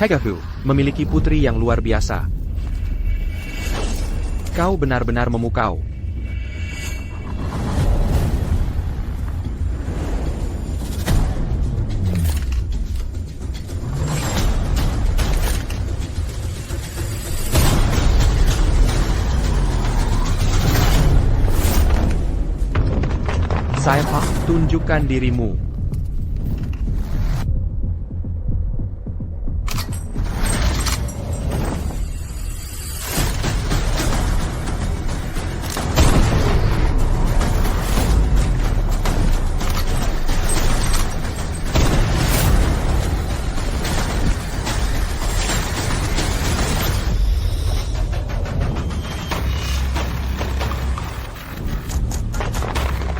Tegahu memiliki putri yang luar biasa. Kau benar-benar memukau. Saipa, tunjukkan dirimu.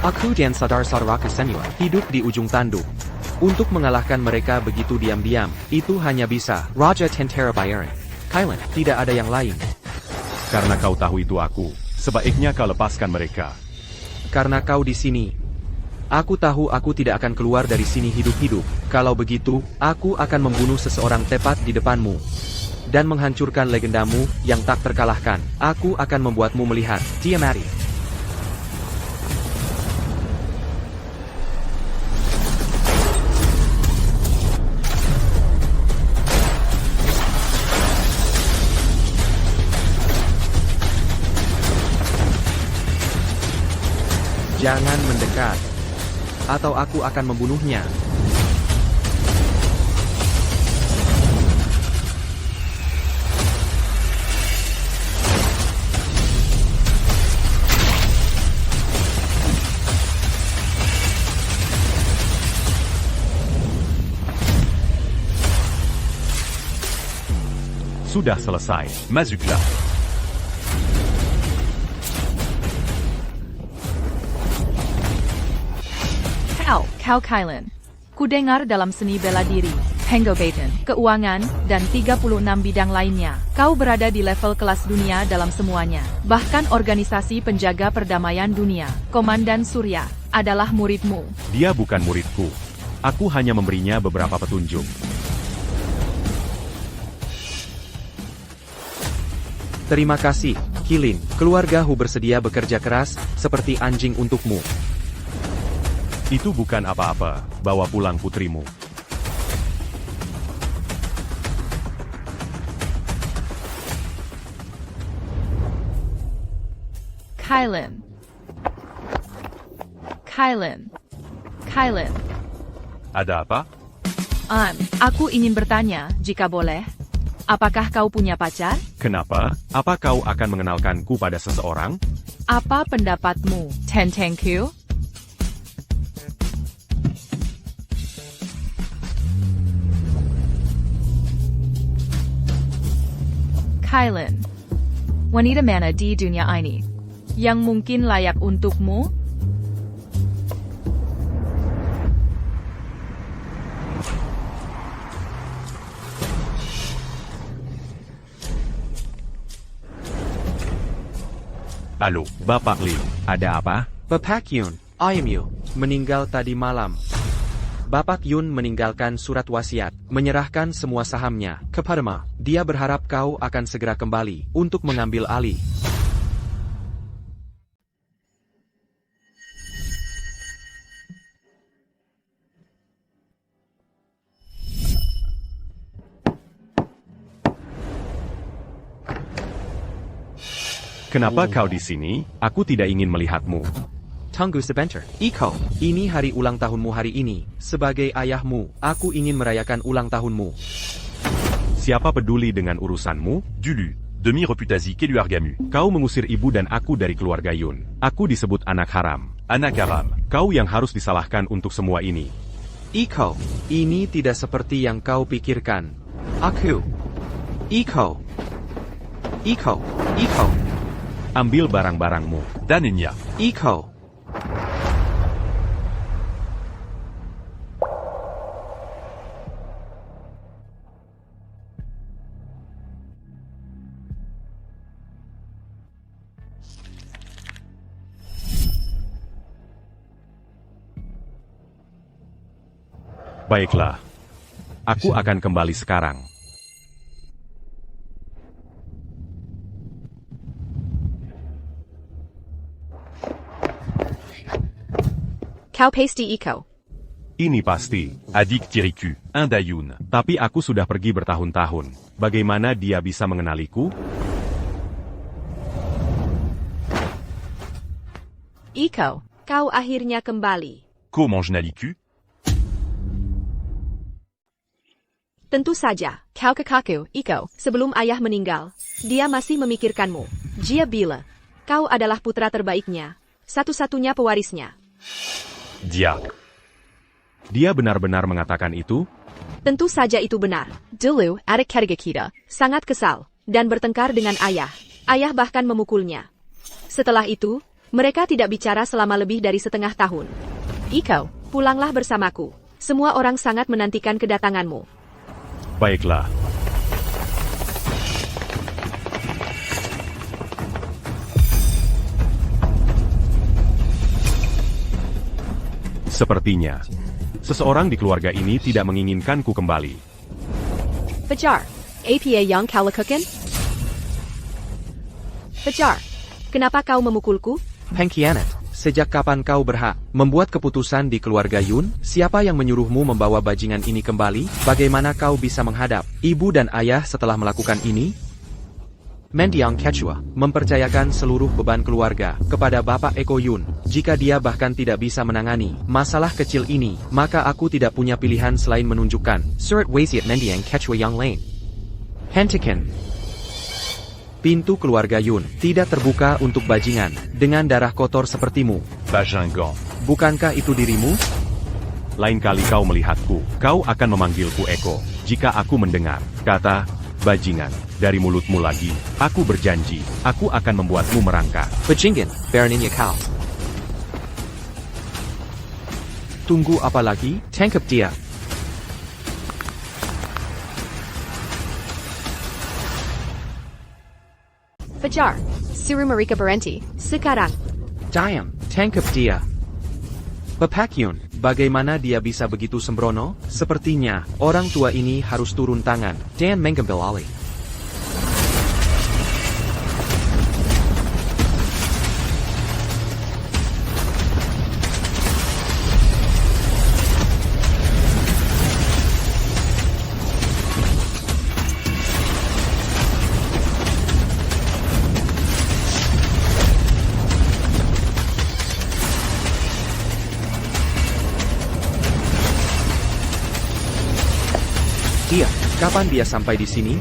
Aku dan saudara-saudaraku senior hidup di ujung tanduk. Untuk mengalahkan mereka begitu diam-diam, itu hanya bisa Raja Tentera Bayaran. Kylan, tidak ada yang lain. Karena kau tahu itu aku, sebaiknya kau lepaskan mereka. Karena kau di sini. Aku tahu aku tidak akan keluar dari sini hidup-hidup. Kalau begitu, aku akan membunuh seseorang tepat di depanmu. Dan menghancurkan legendamu yang tak terkalahkan. Aku akan membuatmu melihat, Tiamati. Jangan mendekat, atau aku akan membunuhnya. Sudah selesai, masuklah. Kau Kylan. Kudengar dalam seni bela diri, Pengobatan, keuangan, dan 36 bidang lainnya. Kau berada di level kelas dunia dalam semuanya. Bahkan organisasi penjaga perdamaian dunia, Komandan Surya, adalah muridmu. Dia bukan muridku. Aku hanya memberinya beberapa petunjuk. Terima kasih, Kilin. Keluarga Hu bersedia bekerja keras, seperti anjing untukmu. Itu bukan apa-apa, bawa pulang putrimu. Kylan. Ada apa? Aku ingin bertanya, jika boleh. Apakah kau punya pacar? Kenapa? Apa kau akan mengenalkanku pada seseorang? Apa pendapatmu, Tentengku? Kylan. Wanita mana di dunia ini yang mungkin layak untukmu? Halo, Bapak Lim, ada apa? Bapak Yun, Ayamyu, meninggal tadi malam. Bapak Yun meninggalkan surat wasiat, menyerahkan semua sahamnya kepadamu. Dia berharap kau akan segera kembali untuk mengambil alih. Kenapa kau di sini? Aku tidak ingin melihatmu. Tunggu sebentar. Iko, ini hari ulang tahunmu hari ini. Sebagai ayahmu, aku ingin merayakan ulang tahunmu. Siapa peduli dengan urusanmu? Dulu, demi-reputasie Keluargamu. Kau mengusir ibu dan aku dari keluarga Yun. Aku disebut anak haram. Anak haram. Kau yang harus disalahkan untuk semua ini. Iko, ini tidak seperti yang kau pikirkan. Aku. Iko. Ambil barang-barangmu. Daninya. Iko. Baiklah. Aku akan kembali sekarang. Kau pasti Iko. Ini pasti. Adik Kiriku, un Dayun. Tapi aku sudah pergi bertahun-tahun. Bagaimana dia bisa mengenaliku? Iko, kau akhirnya kembali. Comment je n'aliku? Tentu saja, kau kakakku, Iko, sebelum ayah meninggal. Dia masih memikirkanmu. Dia bila. Kau adalah putra terbaiknya. Satu-satunya pewarisnya. Dia. Dia benar-benar mengatakan itu? Tentu saja itu benar. Dulu, adik ketiga kita sangat kesal dan bertengkar dengan ayah. Ayah bahkan memukulnya. Setelah itu, mereka tidak bicara selama lebih dari setengah tahun. Iko, pulanglah bersamaku. Semua orang sangat menantikan kedatanganmu. Baiklah. Sepertinya, seseorang di keluarga ini tidak menginginkanku kembali. Fajar, apa yang kau lakukan? Fajar, kenapa kau memukulku? Pengkhianat, sejak kapan kau berhak membuat keputusan di keluarga Yun? Siapa yang menyuruhmu membawa bajingan ini kembali? Bagaimana kau bisa menghadap ibu dan ayah setelah melakukan ini? Mendiang Quechua mempercayakan seluruh beban keluarga kepada Bapak Eko Yun. Jika dia bahkan tidak bisa menangani masalah kecil ini, maka aku tidak punya pilihan selain menunjukkan surat wasiat Mendiang Quechua yang lain. Hentikan. Pintu keluarga Yun tidak terbuka untuk bajingan dengan darah kotor sepertimu. Bajingan. Bukankah itu dirimu? Lain kali kau melihatku, kau akan memanggilku Eko. Jika aku mendengar kata bajingan dari mulutmu lagi, aku berjanji, aku akan membuatmu merangkak. Bajingan, Baroninnya kau. Tunggu apa lagi? Tangkap dia. Fajar, suruh mereka berhenti. Sekarang. Diam, tangkap dia. Bapak Yun, bagaimana dia bisa begitu sembrono? Sepertinya, orang tua ini harus turun tangan dan mengambil alih. Dia, kapan dia sampai di sini?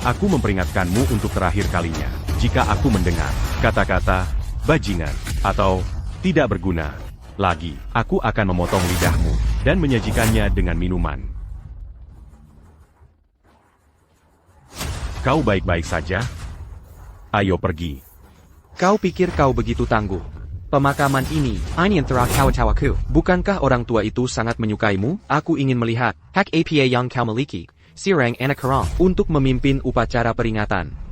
Aku memperingatkanmu untuk terakhir kalinya. Jika aku mendengar kata-kata bajingan atau tidak berguna lagi, aku akan memotong lidahmu dan menyajikannya dengan minuman. Kau baik-baik saja? Ayo pergi. Kau pikir kau begitu tangguh? Pemakaman ini, Ainian Tawa-Tawaku. Bukankah orang tua itu sangat menyukaimu? Aku ingin melihat hak apa yang kau miliki, Sirang anak Karang, untuk memimpin upacara peringatan.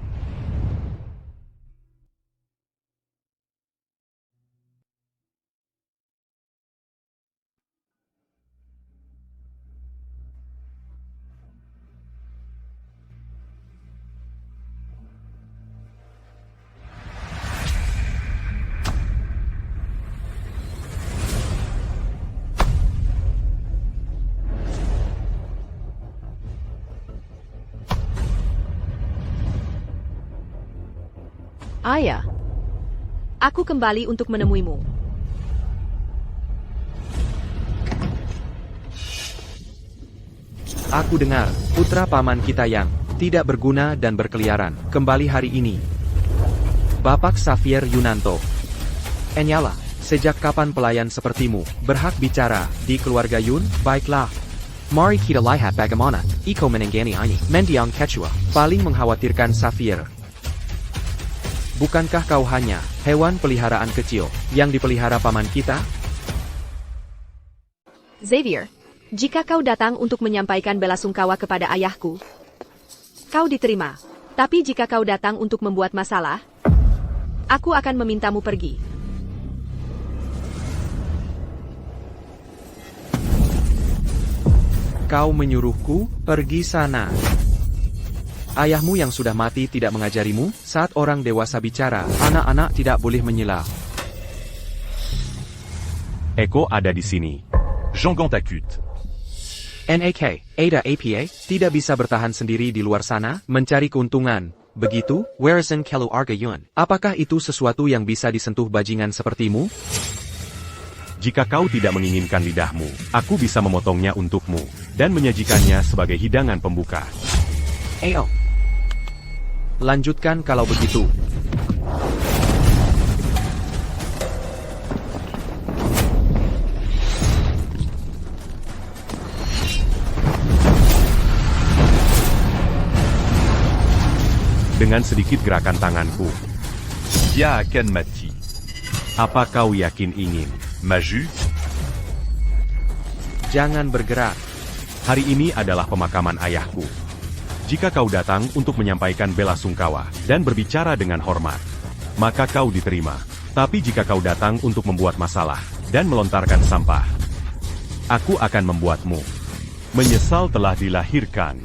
Ayah, aku kembali untuk menemuimu. Aku dengar, putra paman kita yang tidak berguna dan berkeliaran kembali hari ini. Bapak Xavier Yunanto. Enyala, sejak kapan pelayan sepertimu berhak bicara di keluarga Yun? Baiklah. Mari kita lihat bagaimana Iko menenggani ini. Mendiang Quechua paling mengkhawatirkan Xavier. Bukankah kau hanya hewan peliharaan kecil yang dipelihara paman kita? Xavier, jika kau datang untuk menyampaikan belasungkawa kepada ayahku, kau diterima. Tapi jika kau datang untuk membuat masalah, aku akan memintamu pergi. Kau menyuruhku pergi sana. Ayahmu yang sudah mati tidak mengajarimu, saat orang dewasa bicara, anak-anak tidak boleh menyela. Eko ada di sini. Jean Gant acute. NAK, Ada APA, tidak bisa bertahan sendiri di luar sana, mencari keuntungan. Begitu, Warasan Kelu Arga Yun. Apakah itu sesuatu yang bisa disentuh bajingan sepertimu? Jika kau tidak menginginkan lidahmu, aku bisa memotongnya untukmu, dan menyajikannya sebagai hidangan pembuka. Ayo. Lanjutkan kalau begitu. Dengan sedikit gerakan tanganku. Dia akan mati. Apa kau yakin ingin? Maju. Jangan bergerak. Hari ini adalah pemakaman ayahku. Jika kau datang untuk menyampaikan bela sungkawa dan berbicara dengan hormat, maka kau diterima. Tapi jika kau datang untuk membuat masalah dan melontarkan sampah, aku akan membuatmu menyesal telah dilahirkan.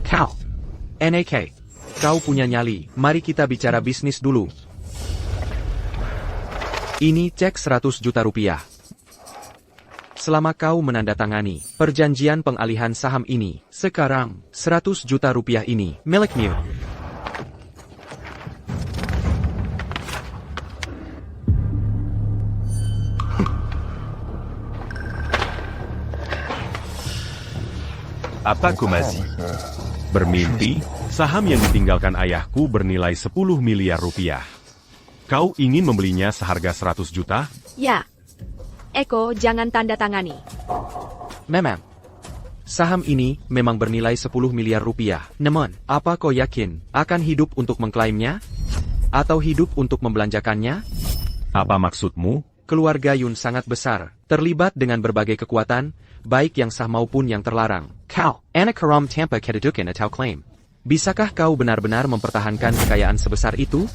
Kau. NAK. Kau punya nyali, mari kita bicara bisnis dulu. Ini cek 100 juta rupiah. Selama kau menandatangani perjanjian pengalihan saham ini, sekarang 100 juta rupiah ini milikmu. Apa Komazi? Bermimpi, saham yang ditinggalkan ayahku bernilai 10 miliar rupiah. Kau ingin membelinya seharga 100 juta? Ya. Eko, jangan tanda tangani. Memang. Saham ini memang bernilai 10 miliar rupiah. Namun, apa kau yakin akan hidup untuk mengklaimnya? Atau hidup untuk membelanjakannya? Apa maksudmu? Keluarga Yun sangat besar, terlibat dengan berbagai kekuatan, baik yang sah maupun yang terlarang. Kau, anak haram tanpa kedudukan atau klaim. Bisakah kau benar-benar mempertahankan kekayaan sebesar itu?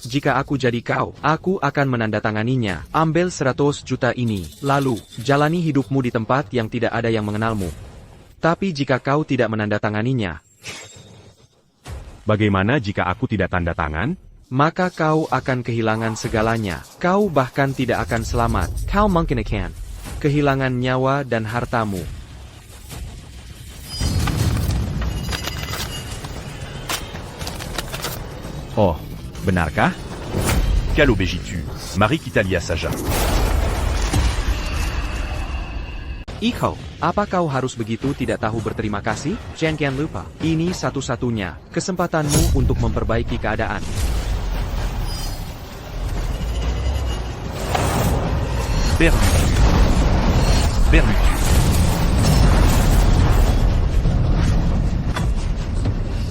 Jika aku jadi kau, aku akan menandatanganinya. Ambil 100 juta ini, lalu, jalani hidupmu di tempat yang tidak ada yang mengenalmu. Tapi jika kau tidak menandatanganinya, Bagaimana jika aku tidak tanda tangan? maka kau akan kehilangan segalanya. Kau bahkan tidak akan selamat. Kau mungkin akan kehilangan nyawa dan hartamu. Oh, benarkah? Calo Begitu. Marie Italia Saja. Iko, apa kau harus begitu tidak tahu berterima kasih? Jangan lupa, ini satu-satunya kesempatanmu untuk memperbaiki keadaan. Perdu. Perdu.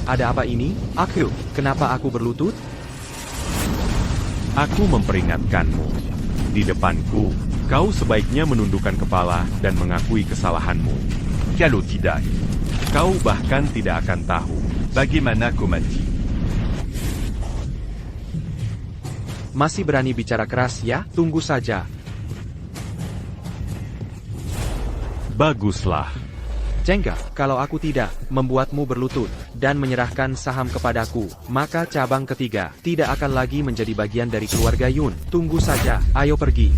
Ada apa ini? Aku, kenapa aku berlutut? Aku memperingatkanmu. Di depanku, kau sebaiknya menundukkan kepala dan mengakui kesalahanmu. Calo tidak. Kau bahkan tidak akan tahu. Bagaimana kau mati? Masih berani bicara keras ya? Tunggu saja. Baguslah. Jengga, kalau aku tidak membuatmu berlutut dan menyerahkan saham kepadaku, maka cabang ketiga tidak akan lagi menjadi bagian dari keluarga Yun. Tunggu saja, ayo pergi.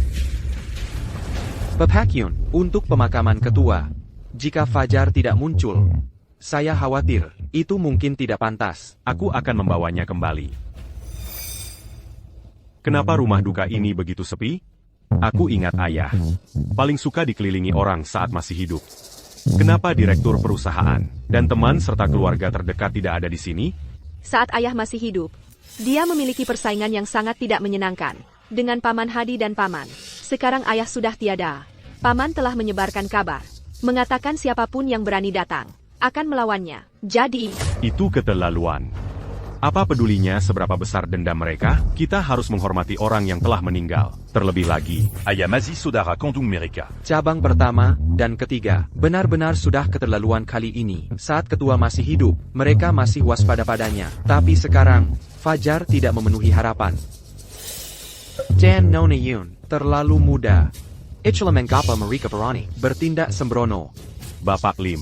Pepak Yun, untuk pemakaman ketua. Jika Fajar tidak muncul, saya khawatir, itu mungkin tidak pantas. Aku akan membawanya kembali. Kenapa rumah duka ini begitu sepi? Aku ingat ayah. Paling suka dikelilingi orang saat masih hidup. Kenapa direktur perusahaan dan teman serta keluarga terdekat tidak ada di sini? Saat ayah masih hidup, dia memiliki persaingan yang sangat tidak menyenangkan dengan Paman Hadi dan Paman. Sekarang ayah sudah tiada. Paman telah menyebarkan kabar, mengatakan siapapun yang berani datang akan melawannya. Jadi, Itu keterlaluan. Apa pedulinya seberapa besar dendam mereka? Kita harus menghormati orang yang telah meninggal. Terlebih lagi, Ayamazi Sodara Kandung Mereka. Cabang pertama dan ketiga, benar-benar sudah keterlaluan kali ini. Saat ketua masih hidup, mereka masih waspada padanya. Tapi sekarang, Fajar tidak memenuhi harapan. Jan Nona Yun, terlalu muda. Ichla Mengapa Marika Barani, bertindak sembrono. Bapak Lim,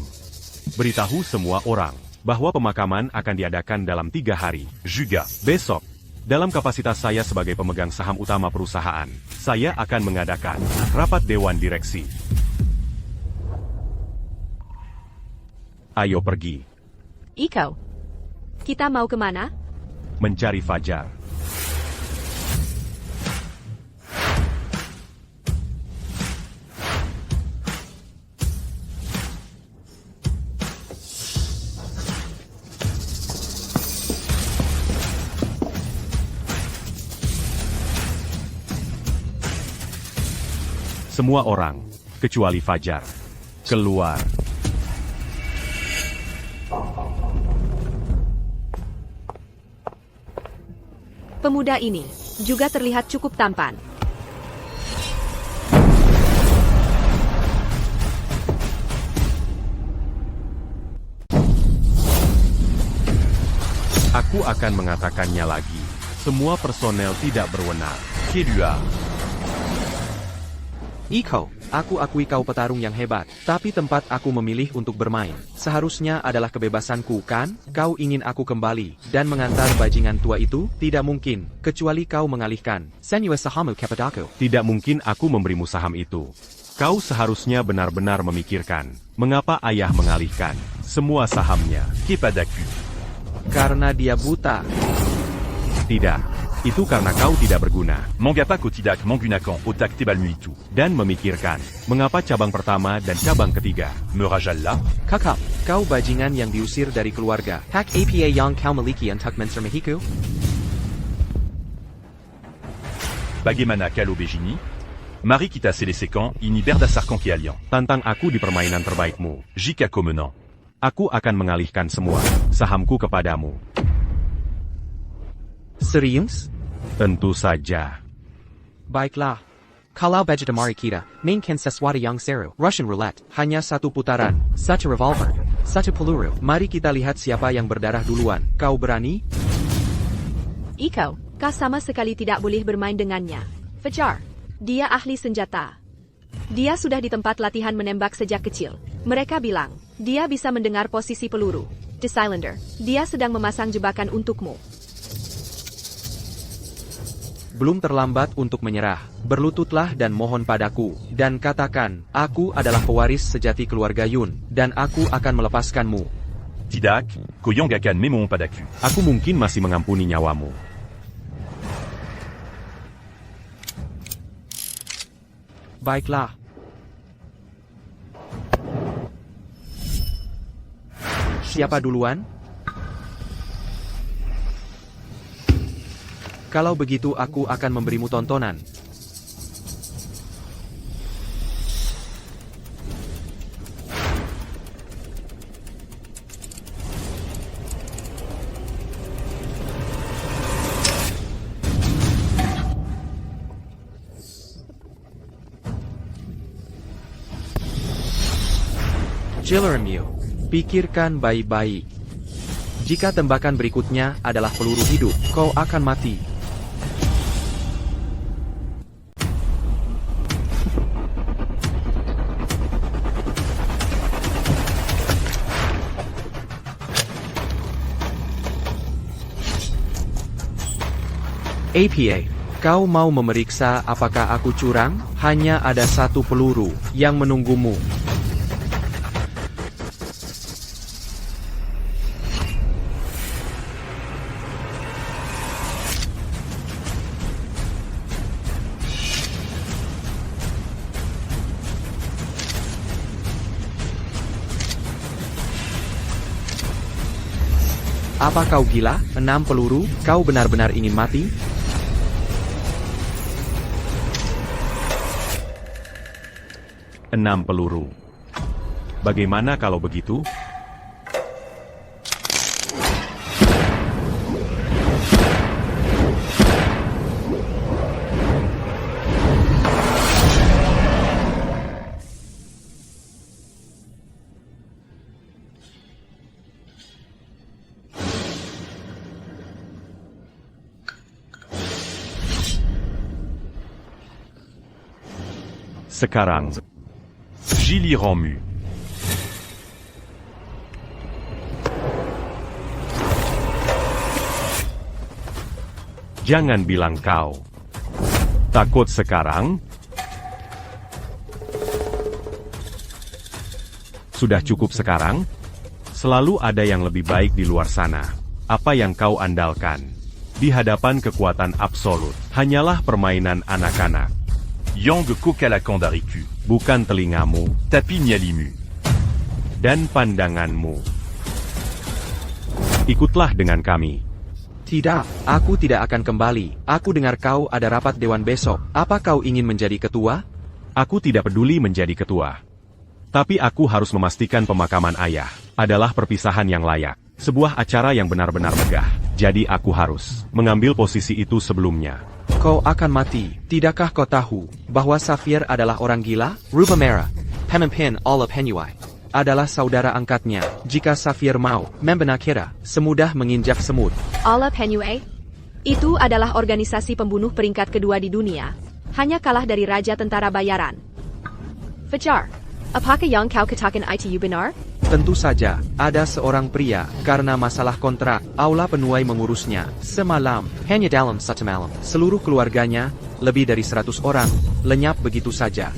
Beritahu semua orang bahwa pemakaman akan diadakan dalam 3 hari. Juga. Besok, dalam kapasitas saya sebagai pemegang saham utama perusahaan, saya akan mengadakan rapat dewan direksi. Ayo pergi, Iko. Kita mau kemana? mencari Fajar. Semua orang, kecuali Fajar, keluar. Pemuda ini juga terlihat cukup tampan. Aku akan mengatakannya lagi. Semua personel tidak berwenang. Kélua. Iko, aku akui kau petarung yang hebat, tapi tempat aku memilih untuk bermain seharusnya adalah kebebasanku, kan? Kau ingin aku kembali dan mengantar bajingan tua itu? Tidak mungkin, kecuali kau mengalihkan. Senua sahamu kepadaku. Tidak mungkin aku memberimu saham itu. Kau seharusnya benar-benar memikirkan mengapa ayah mengalihkan semua sahamnya. Kepadaku. Karena dia buta. Tidak, itu karena kau tidak berguna. Mangapa Kotidak Mangunakan Otak Tebalmuitu. Dan memikirkan mengapa cabang pertama dan cabang ketiga. Merajalla. Kakak, kau bajingan yang diusir dari keluarga. Hak APA yang kau miliki untuk Menser Mexico? Bagaimana kalau Begini? Mari kita selesaikan ini berdasarkan keahlian. Tantang aku di permainan terbaikmu. Jika kau menang. Aku akan mengalihkan semua sahamku kepadamu. Serius? Tentu saja. Baiklah. Kalau budget mari kita, mainkan sesuatu yang seru. Russian roulette, hanya satu putaran, satu revolver, satu peluru. Mari kita lihat siapa yang berdarah duluan. Kau berani? Iko, kau sama sekali tidak boleh bermain dengannya. Fajar, dia ahli senjata. Dia sudah di tempat latihan menembak sejak kecil. Mereka bilang, dia bisa mendengar posisi peluru. The Cylinder, dia sedang memasang jebakan untukmu. Belum terlambat untuk menyerah. Berlututlah dan mohon padaku, dan katakan, aku adalah pewaris sejati keluarga Yun, dan aku akan melepaskanmu. Tidak, Koyangakan Memon Padaku. Aku mungkin masih mengampuni nyawamu. Baiklah. Siapa duluan? Kalau begitu aku akan memberimu tontonan. Jillermew, pikirkan baik-baik. Jika tembakan berikutnya adalah peluru hidup, kau akan mati. APA, kau mau memeriksa apakah aku curang? Hanya ada satu peluru yang menunggumu. Apa kau gila? 6 peluru? Kau benar-benar ingin mati? Enam peluru. Bagaimana kalau begitu? Sekarang, Gili Ramu. Jangan bilang kau takut sekarang. Sudah cukup sekarang? Selalu ada yang lebih baik di luar sana. Apa yang kau andalkan? Di hadapan kekuatan absolut, hanyalah permainan anak-anak. Yang Kokalakandariku. Bukan telingamu, Tapi Nyalimu. dan pandanganmu. Ikutlah dengan kami. Tidak, aku tidak akan kembali. Aku dengar kau ada rapat dewan besok. Apa kau ingin menjadi ketua? Aku tidak peduli menjadi ketua. Tapi aku harus memastikan pemakaman ayah adalah perpisahan yang layak. Sebuah acara yang benar-benar megah. Jadi aku harus mengambil posisi itu sebelumnya. Kau akan mati. Tidakkah kau tahu bahwa Saphir adalah orang gila? Rubah merah, pemimpin Aula Penuai, adalah saudara angkatnya. Jika Saphir mau membenakira, semudah menginjak semut. Aula Penuai? Itu adalah organisasi pembunuh peringkat kedua di dunia. Hanya kalah dari Raja Tentara Bayaran. Fajar, apakah yang kau katakan itu benar? Tentu saja, ada seorang pria, karena masalah kontrak, Aula Penuai mengurusnya. Semalam, hanya dalam satu malam, seluruh keluarganya, lebih dari 100 orang, lenyap begitu saja.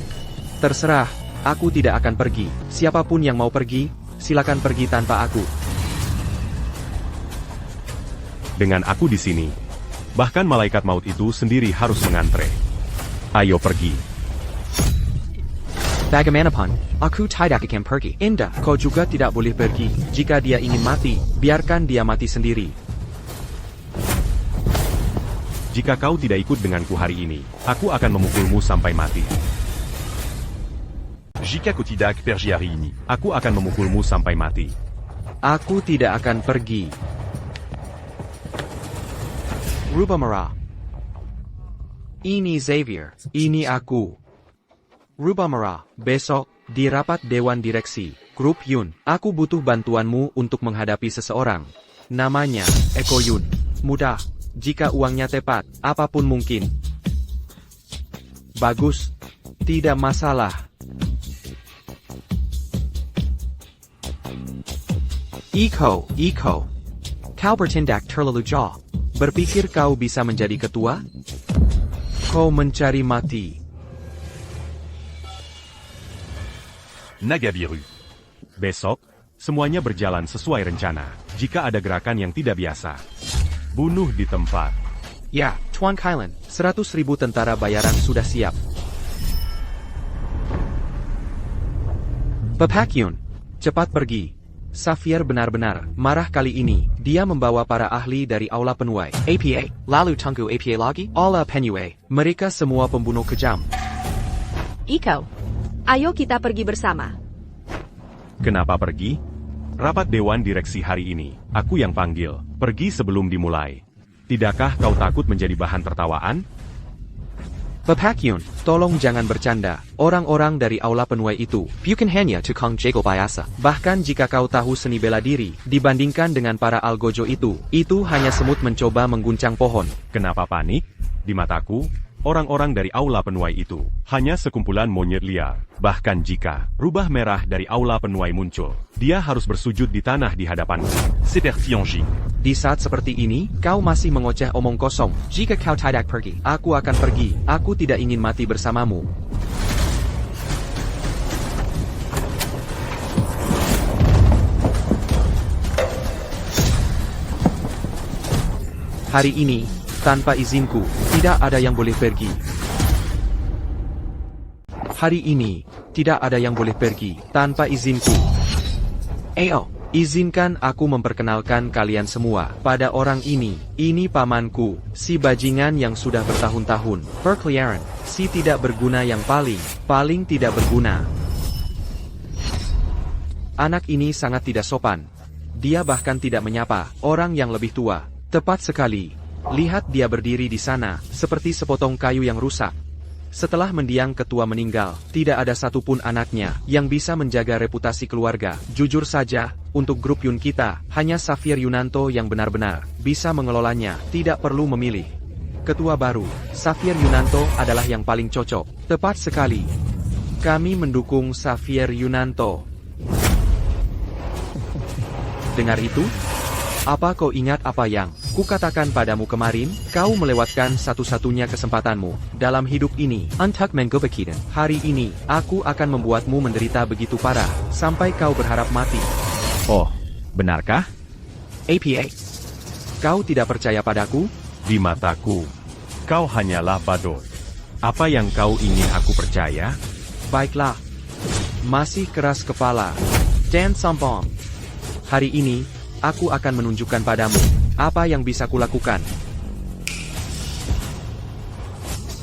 Terserah, aku tidak akan pergi. Siapapun yang mau pergi, silakan pergi tanpa aku. Dengan aku di sini, bahkan malaikat maut itu sendiri harus mengantre. Ayo pergi. Bagaimanapun, aku tidak akan pergi. Indah, kau juga tidak boleh pergi. Jika dia ingin mati, biarkan dia mati sendiri. Jika kau tidak ikut denganku hari ini, aku akan memukulmu sampai mati. Jika Kotidak pergi hari ini. Aku akan memukulmu sampai mati. Aku tidak akan pergi. Rubah merah. Ini Xavier, ini aku. Rubah merah, besok, di rapat Dewan Direksi, Grup Yun, aku butuh bantuanmu untuk menghadapi seseorang. Namanya, Eko Yun. Mudah, jika uangnya tepat, apapun mungkin. Bagus, tidak masalah. Iko, kau bertindak terlalu jauh. Berpikir kau bisa menjadi ketua? Kau mencari mati. Nagabiru. Besok, semuanya berjalan sesuai rencana. Jika ada gerakan yang tidak biasa, bunuh di tempat. Ya, Tuan Kailan, 100.000 tentara bayaran sudah siap. Pepakyun, cepat pergi. Saphir benar-benar marah kali ini. Dia membawa para ahli dari Aula Penuai. APA, lalu tunggu APA lagi? Aula Penuai, mereka semua pembunuh kejam. Iko, ayo kita pergi bersama. Kenapa pergi? Rapat Dewan Direksi hari ini, aku yang panggil. Pergi sebelum dimulai. Tidakkah kau takut menjadi bahan tertawaan? Pepakyun, tolong jangan bercanda. Orang-orang dari Aula Penuai itu, bukan hanya tukang jago biasa. Bahkan jika kau tahu seni bela diri, dibandingkan dengan para algojo itu hanya semut mencoba mengguncang pohon. Kenapa panik? Di mataku, orang-orang dari Aula Penuai itu hanya sekumpulan monyet liar. Bahkan jika rubah merah dari Aula Penuai muncul, dia harus bersujud di tanah di hadapanku. Seperti Anji. Di saat seperti ini, kau masih mengoceh omong kosong. Jika kau tidak pergi, aku akan pergi. Aku tidak ingin mati bersamamu. Hari ini, tanpa izinku, tidak ada yang boleh pergi. Hari ini, tidak ada yang boleh pergi, tanpa izinku. Ayo, izinkan aku memperkenalkan kalian semua pada orang ini. Ini pamanku, si bajingan yang sudah bertahun-tahun berkeliaran, si tidak berguna yang paling tidak berguna. Anak ini sangat tidak sopan. Dia bahkan tidak menyapa orang yang lebih tua. Tepat sekali. Lihat dia berdiri di sana, seperti sepotong kayu yang rusak. Setelah mendiang ketua meninggal, tidak ada satupun anaknya yang bisa menjaga reputasi keluarga. Jujur saja, untuk grup Yun kita, hanya Saphir Yunanto yang benar-benar bisa mengelolanya, tidak perlu memilih. Ketua baru, Saphir Yunanto adalah yang paling cocok. Tepat sekali. Kami mendukung Saphir Yunanto. Dengar itu? Apa kau ingat apa yang Kukatakan padamu kemarin, kau melewatkan satu-satunya kesempatanmu dalam hidup ini. Untuk mengobatikan, hari ini, aku akan membuatmu menderita begitu parah, sampai kau berharap mati. Oh, benarkah? APA. Kau tidak percaya padaku? Di mataku, kau hanyalah badut. Apa yang kau ingin aku percaya? Baiklah. Masih keras kepala. Dan sombong. Hari ini, aku akan menunjukkan padamu apa yang bisa kulakukan.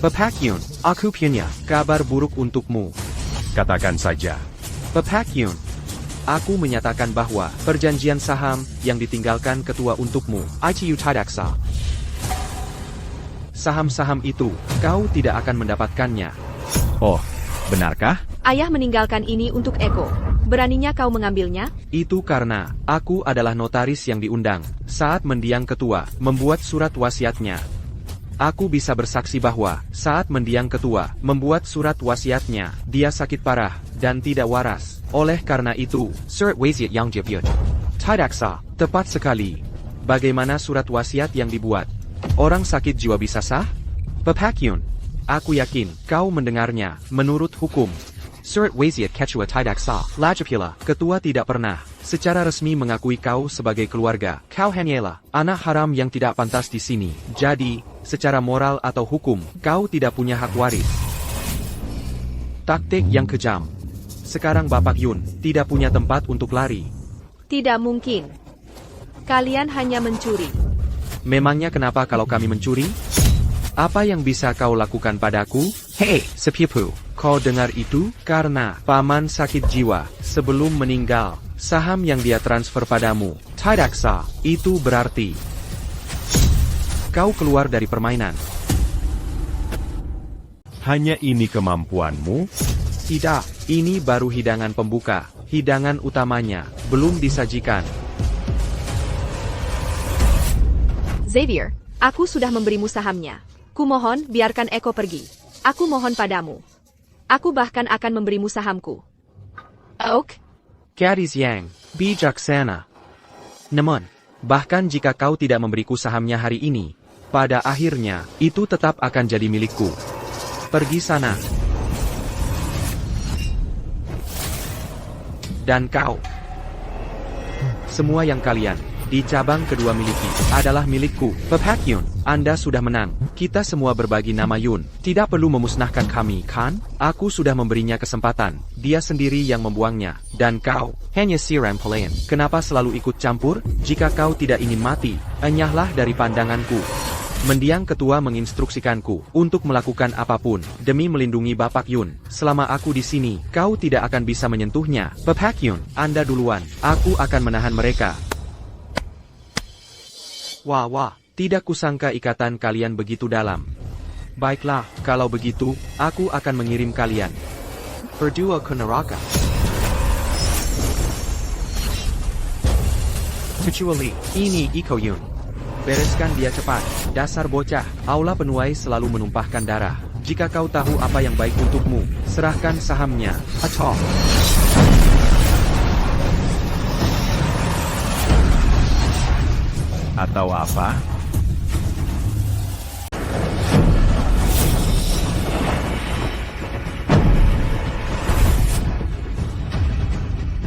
Pepakyun, aku punya kabar buruk untukmu. Katakan saja. Pepakyun, aku menyatakan bahwa perjanjian saham yang ditinggalkan ketua untukmu, ITU Tidaksa. Saham-saham itu, kau tidak akan mendapatkannya. Oh, benarkah? Ayah meninggalkan ini untuk Eko. Beraninya kau mengambilnya? Itu karena, aku adalah notaris yang diundang, saat mendiang ketua, membuat surat wasiatnya. Aku bisa bersaksi bahwa, saat mendiang ketua, membuat surat wasiatnya, dia sakit parah, dan tidak waras. Oleh karena itu, surat wasiat yang dibuat tidak sah. Tepat sekali. Bagaimana surat wasiat yang dibuat? Orang sakit jiwa bisa sah? Pepakyun, aku yakin, kau mendengarnya, menurut hukum. Surat wasiat ketua tidak sah. Lajapila, ketua tidak pernah secara resmi mengakui kau sebagai keluarga. Kau hanyalah anak haram yang tidak pantas di sini. Jadi, secara moral atau hukum, kau tidak punya hak waris. Taktik yang kejam. Sekarang Bapak Yun tidak punya tempat untuk lari. Tidak mungkin. Kalian hanya mencuri. Memangnya kenapa kalau kami mencuri? Apa yang bisa kau lakukan padaku? Hei, sepupu, kau dengar itu? Karena paman sakit jiwa sebelum meninggal, saham yang dia transfer padamu tidak sah. Itu berarti kau keluar dari permainan. Hanya ini kemampuanmu? Tidak, ini baru hidangan pembuka. Hidangan utamanya belum disajikan. Xavier, aku sudah memberimu sahamnya. Kumohon, biarkan Eko pergi. Aku mohon padamu. Aku bahkan akan memberimu sahamku. Oak? Gadis yang bijaksana. Namun, bahkan jika kau tidak memberiku sahamnya hari ini, pada akhirnya, itu tetap akan jadi milikku. Pergi sana. Dan kau. Semua yang kalian di cabang kedua miliki adalah milikku. Pepakyun, Anda sudah menang. Kita semua berbagi nama Yun. Tidak perlu memusnahkan kami, kan? Aku sudah memberinya kesempatan. Dia sendiri yang membuangnya. Dan kau, hanya siram pelayan. Kenapa selalu ikut campur? Jika kau tidak ingin mati, enyahlah dari pandanganku. Mendiang ketua menginstruksikanku untuk melakukan apapun demi melindungi Bapak Yun. Selama aku di sini, kau tidak akan bisa menyentuhnya. Pepakyun, Anda duluan. Aku akan menahan mereka. Wah, tidak kusangka ikatan kalian begitu dalam. Baiklah, kalau begitu, aku akan mengirim kalian berdua ke neraka. Kecuali, ini Iko Yun. Bereskan dia cepat, dasar bocah. Aula penuai selalu menumpahkan darah. Jika kau tahu apa yang baik untukmu, serahkan sahamnya. Atau apa?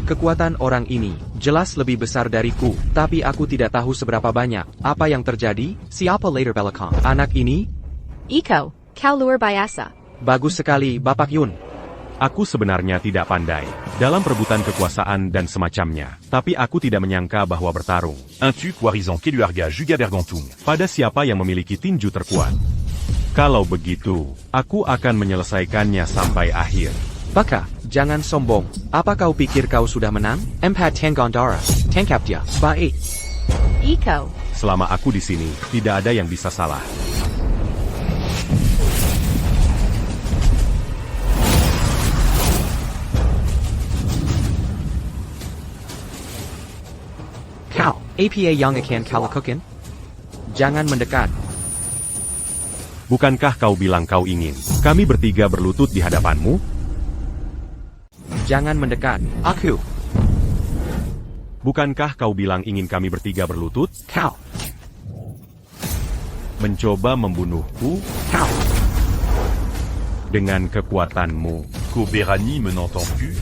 kekuatan orang ini jelas lebih besar dariku, tapi aku tidak tahu seberapa banyak. Apa yang terjadi? Siapa later belakang? Anak ini? Iko, kau luar biasa. Bagus sekali, Bapak Yun. Aku sebenarnya tidak pandai dalam perebutan kekuasaan dan semacamnya, tapi aku tidak menyangka bahwa bertarung Un tu Quarizan Keluarga Juga Bergantung. pada siapa yang memiliki tinju terkuat. Kalau begitu, aku akan menyelesaikannya sampai akhir. Baka, jangan sombong. Apa kau pikir kau sudah menang? Empat Tanggandara, tangkap dia. Baik. Iko, Selama aku di sini, tidak ada yang bisa salah. Kau, APA yang akan kau lakukan? Jangan mendekat. Bukankah kau bilang kau ingin kami bertiga berlutut di hadapanmu? Jangan mendekat. Aku. Bukankah kau bilang ingin kami bertiga berlutut? Kau. Mencoba membunuhku? Kau! Dengan kekuatanmu. Koberani menentend plus?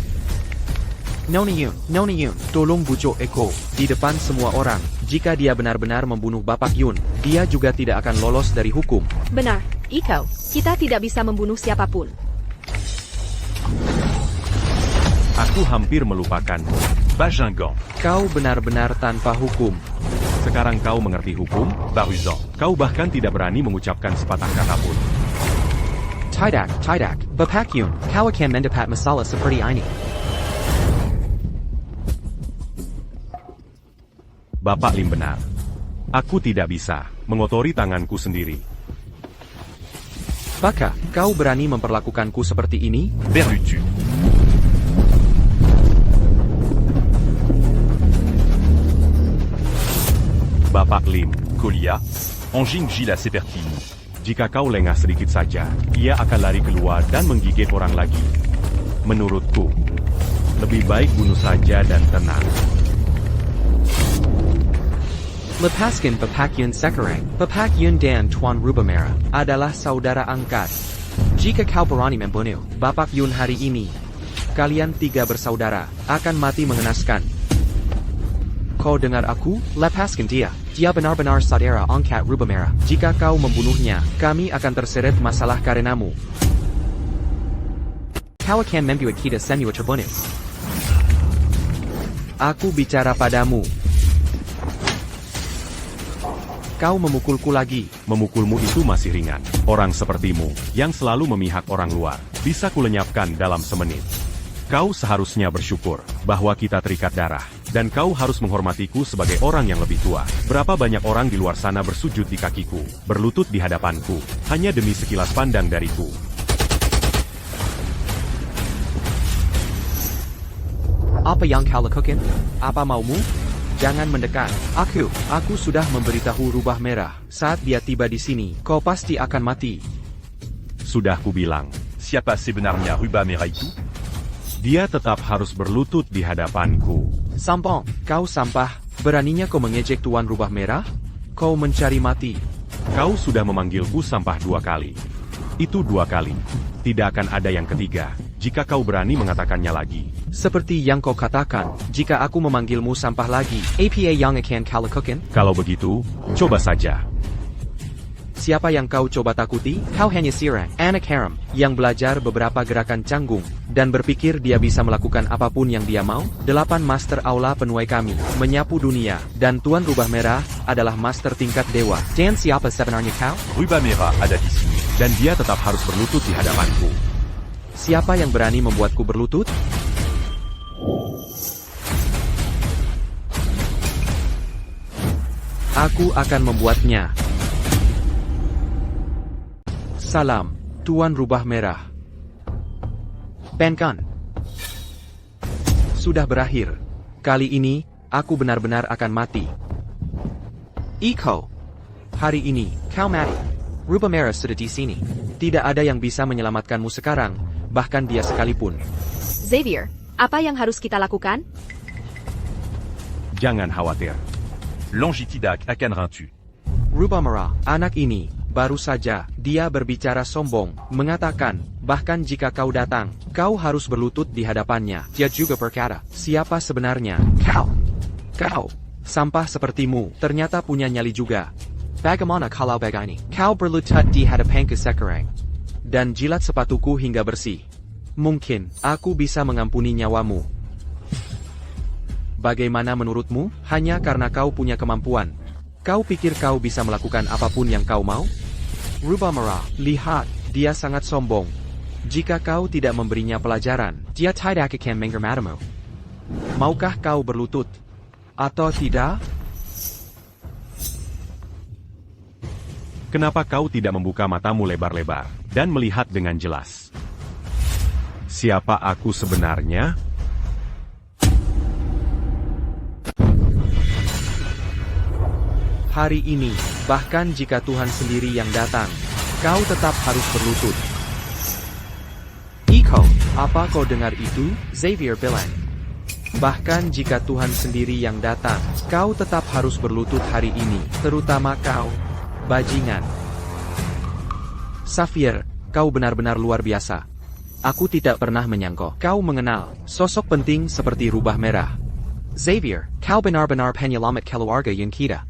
Nona Yun, tolong bujuk Eko, di depan semua orang. Jika dia benar-benar membunuh Bapak Yun, dia juga tidak akan lolos dari hukum. Benar, Iko. Kita tidak bisa membunuh siapapun. Aku hampir melupakanmu. Bajingan, Kau benar-benar tanpa hukum. Sekarang kau mengerti hukum? Baruzan, Kau bahkan tidak berani mengucapkan sepatah kata pun. Tidak, Bapak Yun, kau akan mendapat masalah seperti ini. Bapak Lim benar. Aku tidak bisa mengotori tanganku sendiri. Baka, kau berani memperlakukanku seperti ini? Berlutu, Bapak Lim, Kolia, Anjing Gila Sepertini. jika kau lengah sedikit saja, ia akan lari keluar dan menggigit orang lagi. Menurutku, lebih baik bunuh saja dan tenang. Lepaskan Bapak Yun sekarang. Bapak Yun dan Tuan Rubah Merah adalah saudara angkat. Jika kau berani membunuh Bapak Yun hari ini, kalian tiga bersaudara akan mati mengenaskan. Kau dengar aku? Lepaskan dia. Dia benar-benar saudara angkat Rubah Merah. Jika kau membunuhnya, kami akan terseret masalah karenamu. Kau akan membuat kita semua terbunuh. Aku bicara padamu. Kau memukulku lagi. Memukulmu itu masih ringan. Orang sepertimu, yang selalu memihak orang luar, bisa kulenyapkan dalam semenit. Kau seharusnya bersyukur bahwa kita terikat darah, dan kau harus menghormatiku sebagai orang yang lebih tua. Berapa banyak orang di luar sana bersujud di kakiku, berlutut di hadapanku, hanya demi sekilas pandang dariku. Apa yang kau lakukan? Apa maumu? Jangan mendekat. Aku sudah memberitahu Rubah Merah. Saat dia tiba di sini, kau pasti akan mati. Sudah kubilang, Siapa sebenarnya Rubah Merah itu? dia tetap harus berlutut di hadapanku. Sampong, kau sampah. Beraninya kau mengejek Tuan Rubah Merah? Kau mencari mati. Kau sudah memanggilku sampah 2 kali. Itu 2 kali. Tidak akan ada yang ketiga, jika kau berani mengatakannya lagi. Seperti yang kau katakan, jika aku memanggilmu sampah lagi, apa yang akan kau lakukan? Kalau begitu, coba saja. Siapa yang kau coba takuti? Kau hanya sirang, anak haram, yang belajar beberapa gerakan canggung, dan berpikir dia bisa melakukan apapun yang dia mau? 8 master aula penuai kami, menyapu dunia, dan Tuan Rubah Merah adalah master tingkat dewa. Dan siapa sebenarnya kau? Rubah Merah ada di sini. Dan dia tetap harus berlutut di hadapanku. Siapa yang berani membuatku berlutut? Aku akan membuatnya. Salam, Tuan Rubah Merah. Benkan. Sudah berakhir. Kali ini, aku benar-benar akan mati. Iko. Hari ini, kau mati. Rubah Merah sudah di sini. Tidak ada yang bisa menyelamatkanmu sekarang, bahkan dia sekalipun. Xavier, apa yang harus kita lakukan? Jangan khawatir. Longitidac akan rantu. Rubah Merah, anak ini, baru saja, dia berbicara sombong, mengatakan, bahkan jika kau datang, kau harus berlutut di hadapannya. Dia juga berkata, siapa sebenarnya? Kau, sampah sepertimu, ternyata punya nyali juga. Bagaimana kalau begini? Kau berlutut di hadapanku sekarang, dan jilat sepatuku hingga bersih. Mungkin, aku bisa mengampuni nyawamu. Bagaimana menurutmu? Hanya karena kau punya kemampuan. Kau pikir kau bisa melakukan apapun yang kau mau? Rubah Merah, lihat, dia sangat sombong. Jika kau tidak memberinya pelajaran, dia tidak akan menghormatimu. Maukah kau berlutut? Atau tidak? Kenapa kau tidak membuka matamu lebar-lebar, dan melihat dengan jelas? Siapa aku sebenarnya? Hari ini, bahkan jika Tuhan sendiri yang datang, kau tetap harus berlutut. Iko, apa kau dengar itu? Xavier bilang. Bahkan jika Tuhan sendiri yang datang, kau tetap harus berlutut hari ini, terutama kau. bajingan. Xavier, kau benar-benar luar biasa. Aku tidak pernah menyangka kau mengenal sosok penting seperti rubah merah. Xavier, kau benar-benar penyelamat keluarga yang kita.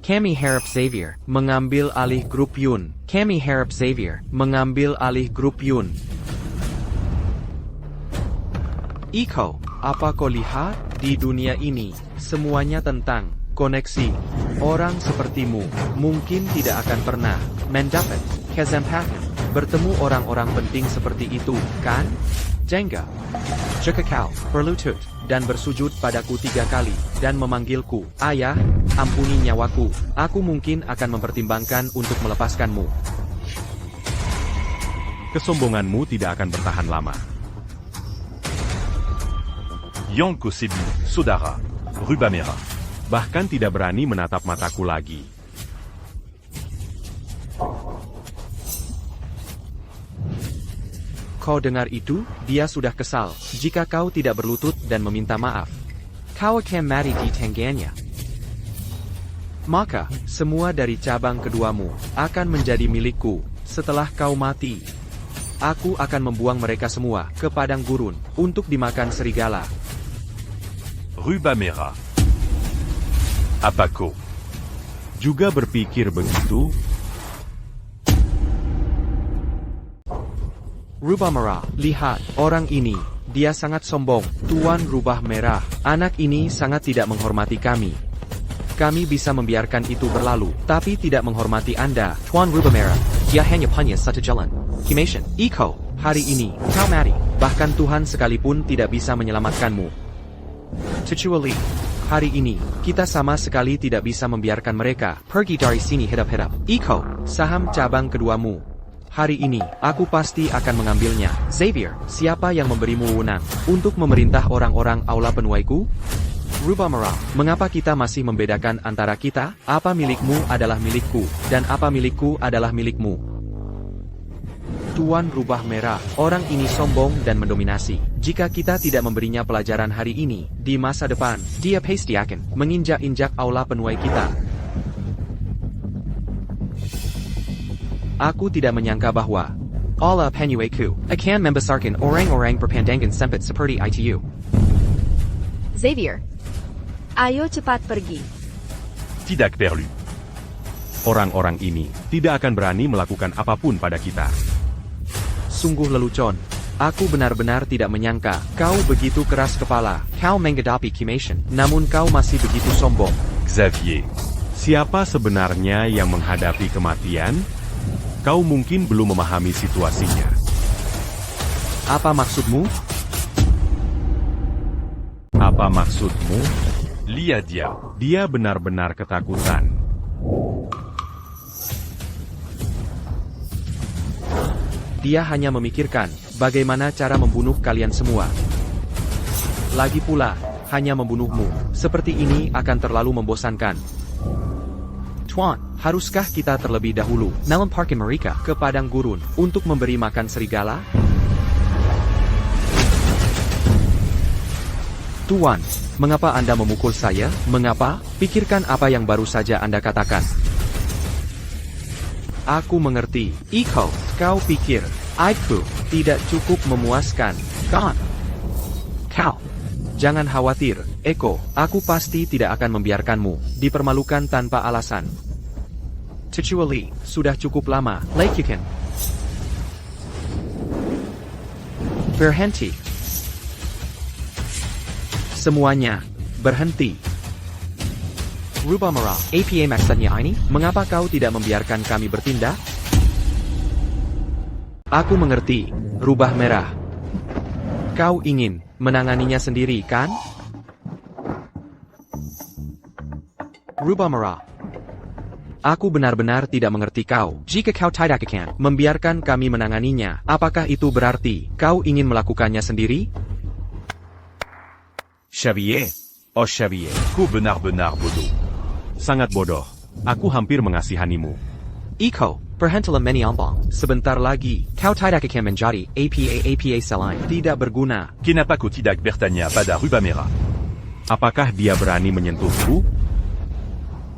Kami harap Xavier mengambil alih grup Yun. Kami harap Xavier mengambil alih grup Yun. Iko, apa kau lihat? Di dunia ini, semuanya tentang koneksi. Orang sepertimu mungkin tidak akan pernah mendapat kesempatan bertemu orang-orang penting seperti itu, kan? Jangga. Jika kau berlutut dan bersujud padaku 3 kali dan memanggilku, Ayah, ampuni nyawaku, aku mungkin akan mempertimbangkan untuk melepaskanmu. Kesombonganmu tidak akan bertahan lama. Yanko Sebu, Sodara, Rubamera. Bahkan tidak berani menatap mataku lagi. Kau dengar itu? Dia sudah kesal jika kau tidak berlutut dan meminta maaf. Kau akan mati di tangannya. Maka, semua dari cabang keduamu akan menjadi milikku setelah kau mati. Aku akan membuang mereka semua ke padang gurun untuk dimakan serigala. Rubamera. Apako. Juga berpikir begitu? Rubah merah, lihat, orang ini, dia sangat sombong, Tuan Rubah Merah, anak ini sangat tidak menghormati kami. Kami bisa membiarkan itu berlalu, tapi tidak menghormati Anda, Tuan Rubah Merah, dia hanya punya satu jalan. Kimation, Iko, hari ini, kau mati, bahkan Tuhan sekalipun tidak bisa menyelamatkanmu. Kecuali, hari ini, kita sama sekali tidak bisa membiarkan mereka pergi dari sini hidup-hidup. Iko, saham cabang keduamu. Hari ini, aku pasti akan mengambilnya. Xavier, siapa yang memberimu wewenang untuk memerintah orang-orang aula penuaiku? Rubah merah, mengapa kita masih membedakan antara kita? Apa milikmu adalah milikku, dan apa milikku adalah milikmu? Tuan Rubah Merah, orang ini sombong dan mendominasi. Jika kita tidak memberinya pelajaran hari ini, di masa depan, dia pasti akan menginjak-injak aula penuai kita. Aku tidak menyangka bahwa Allah penuaiku akan membesarkan orang-orang berpandangan sempit seperti itu. Xavier, ayo cepat pergi. Tidak perlu. Orang-orang ini tidak akan berani melakukan apapun pada kita. Sungguh lelucon. Aku benar-benar tidak menyangka kau begitu keras kepala. Kau menghadapi Kimation, namun kau masih begitu sombong. Xavier. Siapa sebenarnya yang menghadapi kematian? Kau mungkin belum memahami situasinya. Apa maksudmu? Apa maksudmu? Lihat dia. Dia benar-benar ketakutan. Dia hanya memikirkan bagaimana cara membunuh kalian semua. Lagi pula, hanya membunuhmu. Seperti ini akan terlalu membosankan. Tuan, haruskah kita terlebih dahulu melemparkan mereka ke padang gurun untuk memberi makan serigala? Tuan, mengapa Anda memukul saya? Mengapa? Pikirkan apa yang baru saja Anda katakan. Aku mengerti. Iko, kau pikir aku tidak cukup memuaskan, kan? Kau. Jangan khawatir, Eko, aku pasti tidak akan membiarkanmu dipermalukan tanpa alasan. Kecuali, sudah cukup lama, lakukan. Berhenti. Semuanya, berhenti. Rubah merah, apa maksudnya ini? Mengapa kau tidak membiarkan kami bertindak? Aku mengerti, Rubah Merah. Kau ingin menanganinya sendiri, kan? Rubah merah. Aku benar-benar tidak mengerti kau. Jika kau tidak akan membiarkan kami menanganinya, apakah itu berarti kau ingin melakukannya sendiri? Xavier. Oh Xavier. Kau benar-benar bodoh. Sangat bodoh. Aku hampir mengasihanimu. Iko, berhentilah menyombong. Sebentar lagi, kau tidak akan menjadi apa selain tidak berguna. Kenapa kau tidak bertanya pada Rubamera? Apakah dia berani menyentuhku?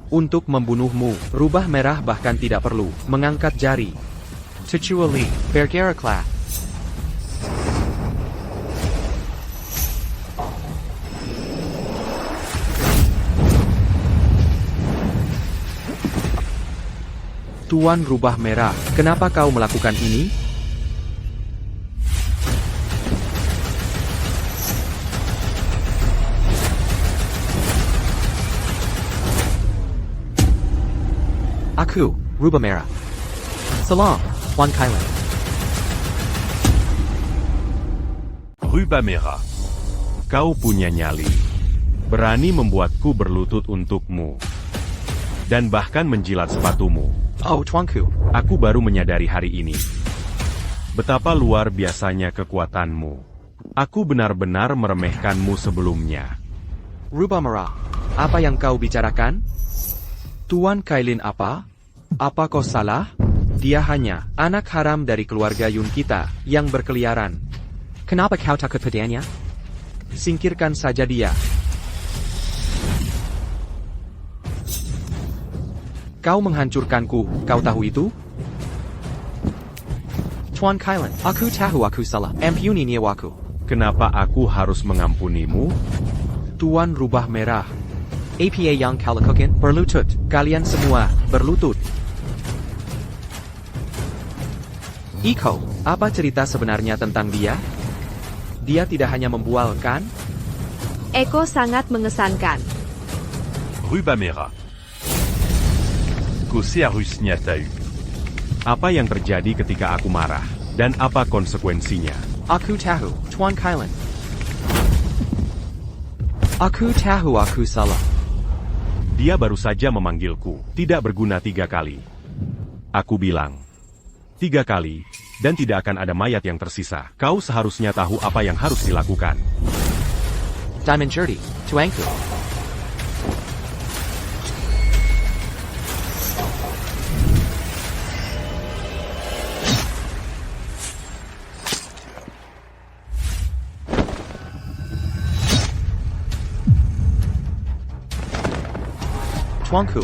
Untuk membunuhmu, rubah merah bahkan tidak perlu mengangkat jari. Kecuali Bergeraklah. Tuan Rubah Merah, kenapa kau melakukan ini? Aku, Rubah Merah. Salam, Tuan Kailan. Rubah Merah. Kau punya nyali. Berani membuatku berlutut untukmu. Dan bahkan menjilat sepatumu. Oh, Tuanku. Aku baru menyadari hari ini. Betapa luar biasanya kekuatanmu. Aku benar-benar meremehkanmu sebelumnya. Rubah Merah, apa yang kau bicarakan? Tuan Kailin apa? Apa kau salah? Dia hanya anak haram dari keluarga Yun kita yang berkeliaran. Kenapa kau takut padanya? Singkirkan saja dia. Kau menghancurkanku, kau tahu itu? Tuan Kailan, aku tahu aku salah. Ampuni nyawaku. Kenapa aku harus mengampunimu? Tuan Rubah Merah. Apa yang kau lakukan? Berlutut. Kalian semua, berlutut. Iko, apa cerita sebenarnya tentang dia? Dia tidak hanya membual, kan? Eko sangat mengesankan. Rubah Merah. Kau seharusnya tahu. Apa yang terjadi ketika aku marah? Dan apa konsekuensinya? Aku tahu, Tuan Kailan. Aku tahu aku salah. Dia baru saja memanggilku, tidak berguna 3 kali. Aku bilang, 3 kali, dan tidak akan ada mayat yang tersisa. Kau seharusnya tahu apa yang harus dilakukan. Diamond Shirty, Tuanku. Tuanku,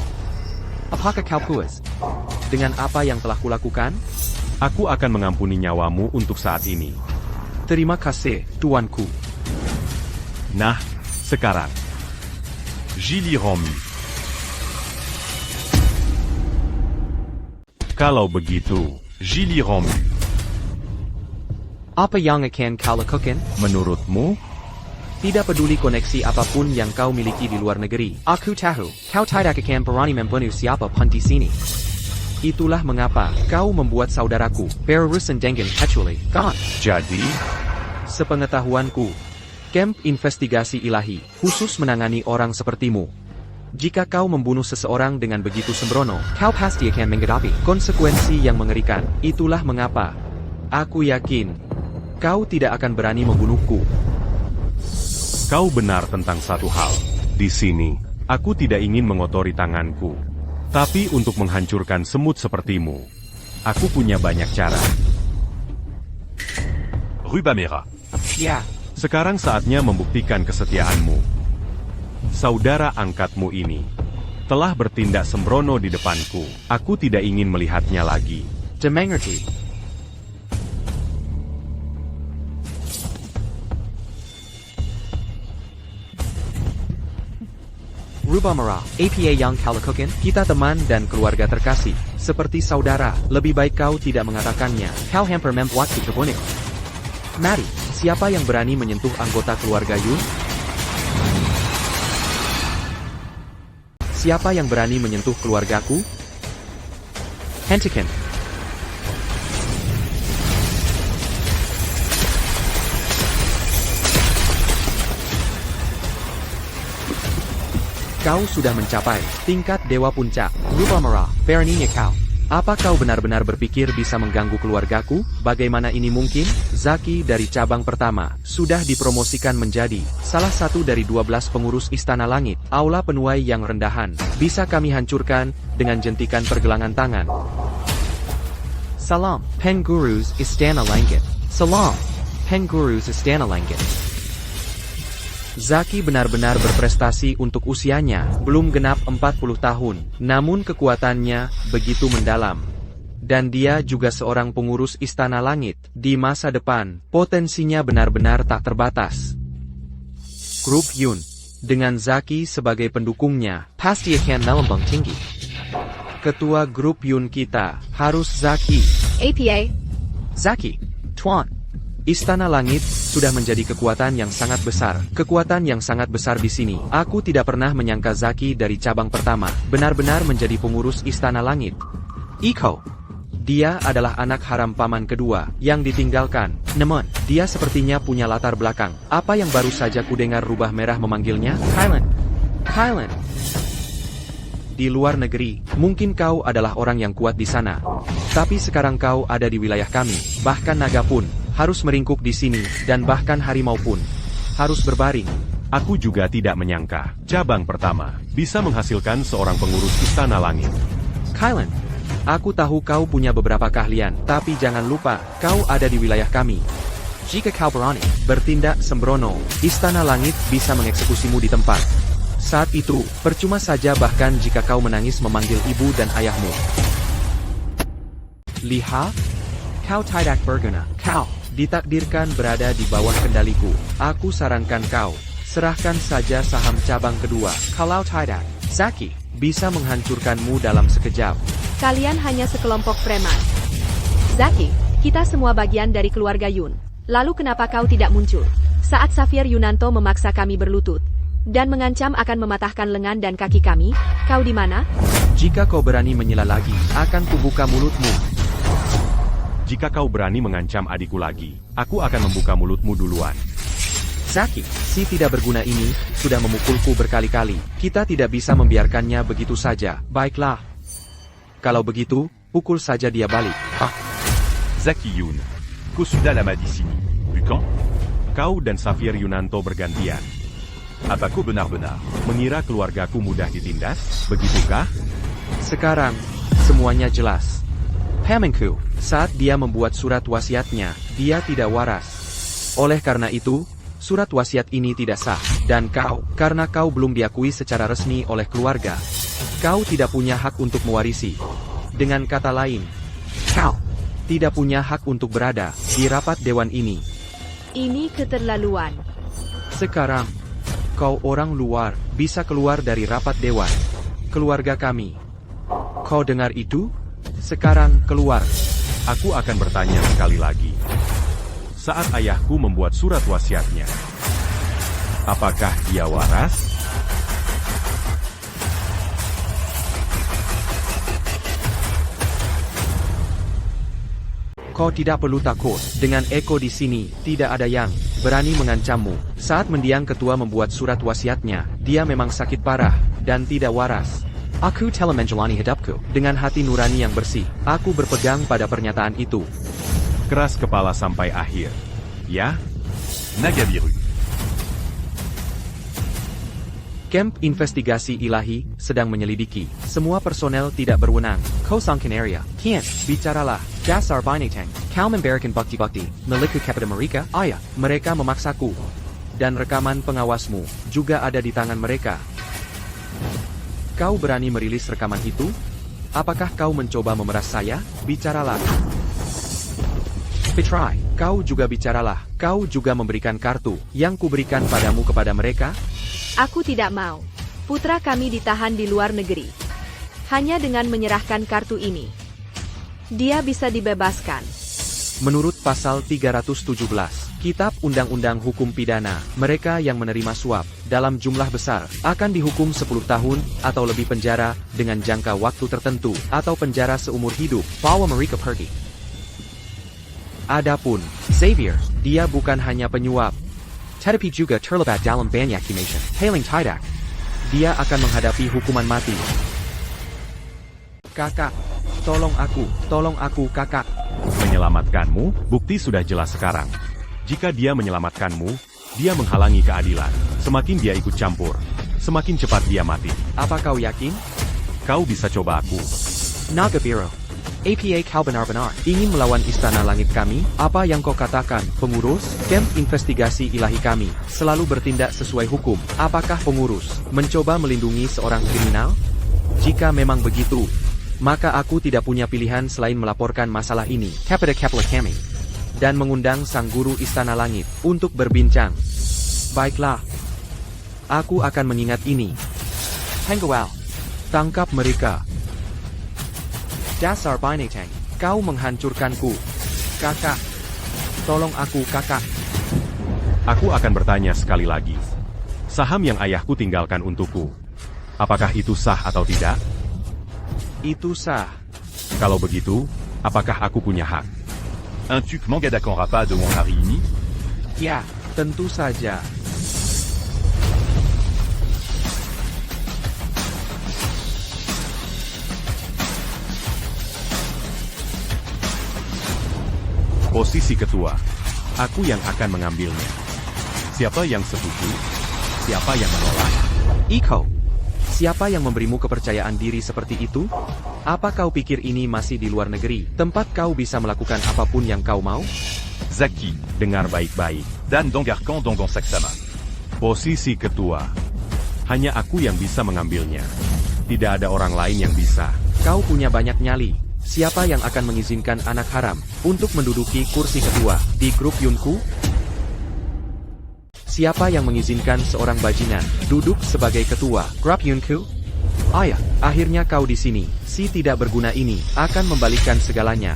apakah kau puas dengan apa yang telah kulakukan? Aku akan mengampuni nyawamu untuk saat ini. Terima kasih, Tuanku. Nah, sekarang. Gili Romu. Kalau begitu, Gili Romu. Apa yang akan kau lakukan? menurutmu? Tidak peduli koneksi apapun yang kau miliki di luar negeri. Aku tahu, kau tidak akan berani membunuh siapa pun di sini. Itulah mengapa kau membuat saudaraku berurusan dengan kecuali kau. Jadi, Sepengetahuanku, kamp investigasi ilahi khusus menangani orang sepertimu. Jika kau membunuh seseorang dengan begitu sembrono, kau pasti akan menghadapi konsekuensi yang mengerikan. Itulah mengapa aku yakin kau tidak akan berani membunuhku. kau benar tentang satu hal. Di sini, aku tidak ingin mengotori tanganku. Tapi untuk menghancurkan semut sepertimu, aku punya banyak cara. Rubah Merah. Ya, Sekarang saatnya membuktikan kesetiaanmu. Saudara angkatmu ini telah bertindak sembrono di depanku. Aku tidak ingin melihatnya lagi. dimengerti. Rubah Merah, apa yang kau lakukan? Kita teman dan keluarga terkasih, seperti saudara. Lebih baik kau tidak mengatakannya. Kau hampir membuatku terbunuh. Mari, siapa yang berani menyentuh anggota keluarga Yun? Siapa yang berani menyentuh keluargaku? Hentikan. Kau sudah mencapai tingkat Dewa Puncak. Rubah Merah, beraninya kau. Apa kau benar-benar berpikir bisa mengganggu keluargaku? Bagaimana ini mungkin? Zaki dari cabang pertama sudah dipromosikan menjadi salah satu dari 12 pengurus Istana Langit. Aula penuai yang rendahan bisa kami hancurkan dengan jentikan pergelangan tangan. Salam, Penggurus Istana Langit. Salam, Penggurus Istana Langit. Zaki benar-benar berprestasi untuk usianya, belum genap 40 tahun, namun kekuatannya begitu mendalam. Dan dia juga seorang pengurus Istana Langit. Di masa depan, potensinya benar-benar tak terbatas. Grup Yun, dengan Zaki sebagai pendukungnya, pasti akan melambung tinggi. Ketua grup Yun kita, harus Zaki. APA, Zaki, Tuan. Istana Langit sudah menjadi kekuatan yang sangat besar. Kekuatan yang sangat besar di sini. Aku tidak pernah menyangka Zaki dari cabang pertama, benar-benar menjadi pengurus Istana Langit. Iko. Dia adalah anak haram paman kedua, yang ditinggalkan. Namun, dia sepertinya punya latar belakang. Apa yang baru saja kudengar rubah merah memanggilnya? Kylan. Kylan. Di luar negeri, mungkin kau adalah orang yang kuat di sana. Tapi sekarang kau ada di wilayah kami. Bahkan naga pun, harus meringkuk di sini, dan bahkan harimau pun, harus berbaring. Aku juga tidak menyangka, cabang pertama, bisa menghasilkan seorang pengurus Istana Langit. Kylan. Aku tahu kau punya beberapa keahlian, tapi jangan lupa, kau ada di wilayah kami. Jika kau berani bertindak sembrono, Istana Langit bisa mengeksekusimu di tempat. Saat itu, percuma saja bahkan jika kau menangis memanggil ibu dan ayahmu. Lihat, kau tidak berguna. Kau ditakdirkan berada di bawah kendaliku. Aku sarankan kau, serahkan saja saham cabang kedua. Kalau tidak, Zaki bisa menghancurkanmu dalam sekejap. kalian hanya sekelompok preman. Zaki, kita semua bagian dari keluarga Yun. Lalu kenapa kau tidak muncul? Saat Xavier Yunanto memaksa kami berlutut dan mengancam akan mematahkan lengan dan kaki kami, kau di mana? Jika kau berani menyela lagi, akan kubuka mulutmu. Jika kau berani mengancam adikku lagi, aku akan membuka mulutmu duluan. Zaki, si tidak berguna ini, sudah memukulku berkali-kali. Kita tidak bisa membiarkannya begitu saja. Baiklah. Kalau begitu, pukul saja dia balik. Zaki Yun, Kosuda lama di sini. Bukan? Kau dan Xavier Yunanto bergantian. Apa kau benar-benar? Mengira keluargaku mudah ditindas, begitukah? Sekarang, semuanya jelas. Hemengku, saat dia membuat surat wasiatnya, dia tidak waras. Oleh karena itu, surat wasiat ini tidak sah. Dan kau, karena kau belum diakui secara resmi oleh keluarga, kau tidak punya hak untuk mewarisi. Dengan kata lain, kau tidak punya hak untuk berada di rapat dewan ini. Ini keterlaluan. Sekarang, kau orang luar, bisa keluar dari rapat dewan. Keluarga kami. Kau dengar itu? Sekarang keluar. Aku akan bertanya sekali lagi. Saat ayahku membuat surat wasiatnya, apakah dia waras? Kau tidak perlu takut. Dengan Eko di sini, tidak ada yang berani mengancammu. Saat mendiang ketua membuat surat wasiatnya, dia memang sakit parah dan tidak waras. Aku telah menjalani hidupku dengan hati nurani yang bersih. Aku berpegang pada pernyataan itu. Keras kepala sampai akhir. Ya? Naga biru. Camp Investigasi Ilahi sedang menyelidiki. Semua personel tidak berwenang. Kau sangkin area. Kian, bicaralah. Dasar binatang. Kau memberikan bukti-bukti. Milikku kepada mereka. Ayah, mereka memaksaku. Dan rekaman pengawasmu juga ada di tangan mereka. Kau berani merilis rekaman itu? Apakah kau mencoba memeras saya? Bicaralah. Petrai, kau juga bicaralah. Kau juga memberikan kartu yang kuberikan padamu kepada mereka? Aku tidak mau. Putra kami ditahan di luar negeri. Hanya dengan menyerahkan kartu ini, dia bisa dibebaskan. Menurut pasal 317, Kitab Undang-Undang Hukum Pidana, mereka yang menerima suap dalam jumlah besar akan dihukum 10 tahun atau lebih penjara dengan jangka waktu tertentu atau penjara seumur hidup. Bawa mereka pergi. Adapun Xavier, dia bukan hanya penyuap, tetapi juga terlibat dalam banyak accusation. Hailing tidak. Dia akan menghadapi hukuman mati. Kakak, tolong aku kakak. Menyelamatkanmu, bukti sudah jelas sekarang. Jika dia menyelamatkanmu, dia menghalangi keadilan. Semakin dia ikut campur, semakin cepat dia mati. Apa kau yakin? Kau bisa coba aku. Naga Biru. Apa kau benar-benar ingin melawan istana langit kami? Apa yang kau katakan, pengurus? Camp investigasi ilahi kami selalu bertindak sesuai hukum. Apakah pengurus mencoba melindungi seorang kriminal? Jika memang begitu, maka aku tidak punya pilihan selain melaporkan masalah ini kepada Kepler kami dan mengundang sang guru istana langit untuk berbincang. Baiklah, aku akan mengingat ini. Henggoal, tangkap mereka. Dasar binatang, kau menghancurkanku. Kakak, tolong aku kakak. Aku akan bertanya sekali lagi. Saham yang ayahku tinggalkan untukku, apakah itu sah atau tidak? Itu sah. Kalau begitu, apakah aku punya hak? Un tuc Mangadakan Rapa de mon hari ini? Ya, tentu saja. Posisi ketua. Aku yang akan mengambilnya. Siapa yang setuju? Siapa yang menolak? Iko, siapa yang memberimu kepercayaan diri seperti itu? Apa kau pikir ini masih di luar negeri, tempat kau bisa melakukan apapun yang kau mau? Zaki, Dengar baik-baik. Dan Dangarkan Dangan Saksama. Posisi ketua. Hanya aku yang bisa mengambilnya. Tidak ada orang lain yang bisa. Kau punya banyak nyali. Siapa yang akan mengizinkan anak haram untuk menduduki kursi ketua di grup Yunku? Siapa yang mengizinkan seorang bajingan duduk sebagai ketua grup Yunku? Ayah, akhirnya kau di sini. Si tidak berguna ini akan membalikkan segalanya.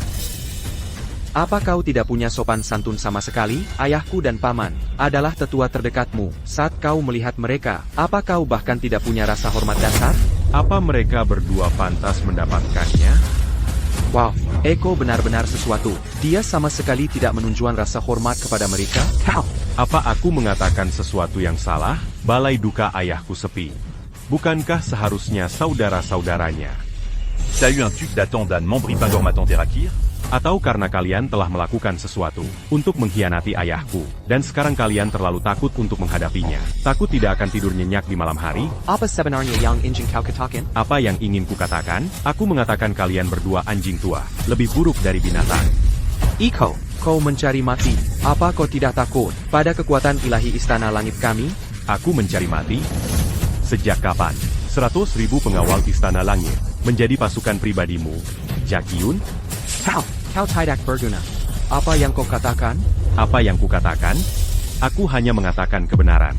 Apa kau tidak punya sopan santun sama sekali? Ayahku dan paman adalah tetua terdekatmu. Saat kau melihat mereka, apa kau bahkan tidak punya rasa hormat dasar? Apa mereka berdua pantas mendapatkannya? Wow, Eko benar-benar sesuatu. Dia sama sekali tidak menunjukkan rasa hormat kepada mereka. Kau, Apa aku mengatakan sesuatu yang salah? Balai duka ayahku sepi. Bukankah seharusnya saudara-saudaranya? T'as eu un tuc datant dan membri Pangormatan Terakir? Atau karena kalian telah melakukan sesuatu untuk mengkhianati ayahku, dan sekarang kalian terlalu takut untuk menghadapinya? Takut tidak akan tidur nyenyak di malam hari? apa sebenarnya yang ingin kau katakan? Apa yang ingin kukatakan? Aku mengatakan kalian berdua anjing tua, lebih buruk dari binatang. Iko, kau mencari mati. Apa kau tidak takut pada kekuatan ilahi istana langit kami? Aku mencari mati? Sejak kapan? 100.000 pengawal istana langit menjadi pasukan pribadimu, Jakyun? Kau tidak berguna. Apa yang kau katakan? Apa yang kukatakan? Aku hanya mengatakan kebenaran.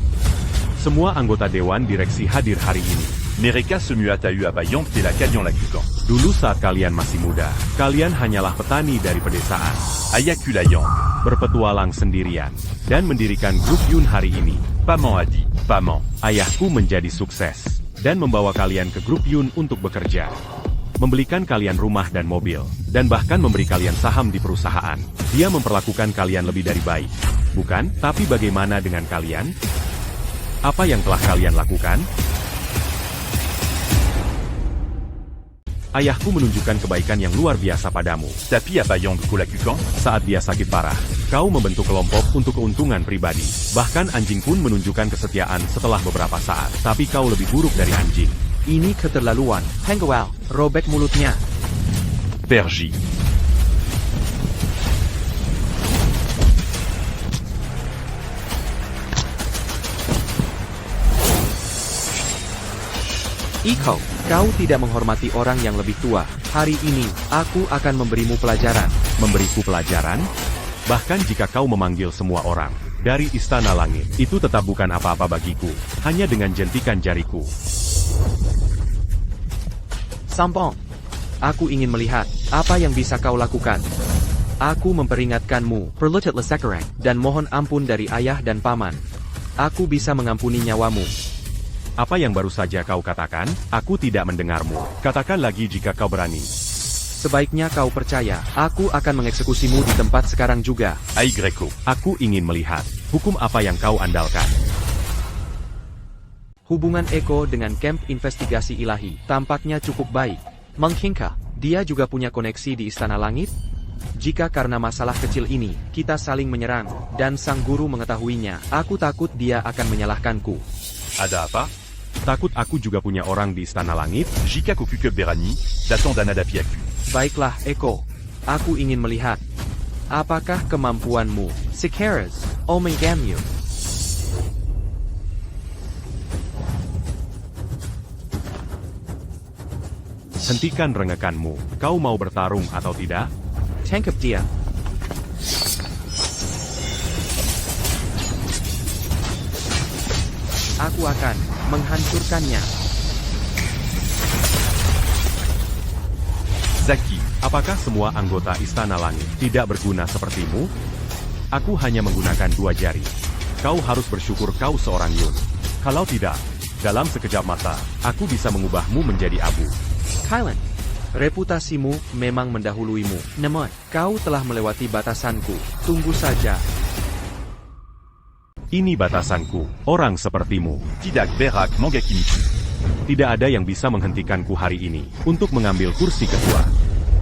Semua anggota Dewan Direksi hadir hari ini. Nereka semua tahu apa yang telah kalian lakukan. Dulu saat kalian masih muda, kalian hanyalah petani dari pedesaan. Ayakulayan, Berpetualang sendirian, dan mendirikan grup Yun hari ini. Paman Adi, Paman. Ayahku menjadi sukses, dan membawa kalian ke grup Yun untuk bekerja. Membelikan kalian rumah dan mobil, dan bahkan memberi kalian saham di perusahaan. Dia memperlakukan kalian lebih dari baik, bukan? Tapi bagaimana dengan kalian? Apa yang telah kalian lakukan? Ayahku menunjukkan kebaikan yang luar biasa padamu. Tapi apa yang kau lakukan? Saat dia sakit parah, kau membentuk kelompok untuk keuntungan pribadi. Bahkan anjing pun menunjukkan kesetiaan setelah beberapa saat. Tapi kau lebih buruk dari anjing. Ini keterlaluan. Henggoal, robek mulutnya. Perji. Iko, kau tidak menghormati orang yang lebih tua. Hari ini, aku akan memberimu pelajaran. Memberiku pelajaran? Bahkan jika kau memanggil semua orang dari Istana Langit, itu tetap bukan apa-apa bagiku. Hanya dengan jentikan jariku. Sampong. Aku ingin melihat apa yang bisa kau lakukan. Aku memperingatkanmu, perlututlah sekarang, dan mohon ampun dari ayah dan paman. Aku bisa mengampuni nyawamu. Apa yang baru saja kau katakan? Aku tidak mendengarmu. Katakan lagi jika kau berani. Sebaiknya kau percaya, aku akan mengeksekusimu di tempat sekarang juga. Ai Greco. Aku ingin melihat hukum apa yang kau andalkan. Hubungan Eko dengan Camp Investigasi Ilahi tampaknya cukup baik. Menghinka, dia juga punya koneksi di Istana Langit? Jika karena masalah kecil ini, kita saling menyerang, dan sang guru mengetahuinya, aku takut dia akan menyalahkanku. Ada apa? Takut aku juga punya orang di Istana Langit? Jika Kokukub Berani, datant d'Anadapiaku. Baiklah, Eko. Aku ingin melihat. Apakah kemampuanmu, Sikeras, Omegamyu? Hentikan rengekanmu. Kau mau bertarung atau tidak? Tangkap dia. Aku akan menghancurkannya. Zaki, Apakah semua anggota Istana Langit tidak berguna sepertimu? Aku hanya menggunakan 2 jari. Kau harus bersyukur kau seorang Yun. Kalau tidak, dalam sekejap mata, aku bisa mengubahmu menjadi abu. Kylan, reputasimu memang mendahuluimu. Namun, kau telah melewati batasanku. Tunggu saja. Ini batasanku, orang sepertimu. Tidak berak Mangakimichi. Tidak ada yang bisa menghentikanku hari ini untuk mengambil kursi ketua.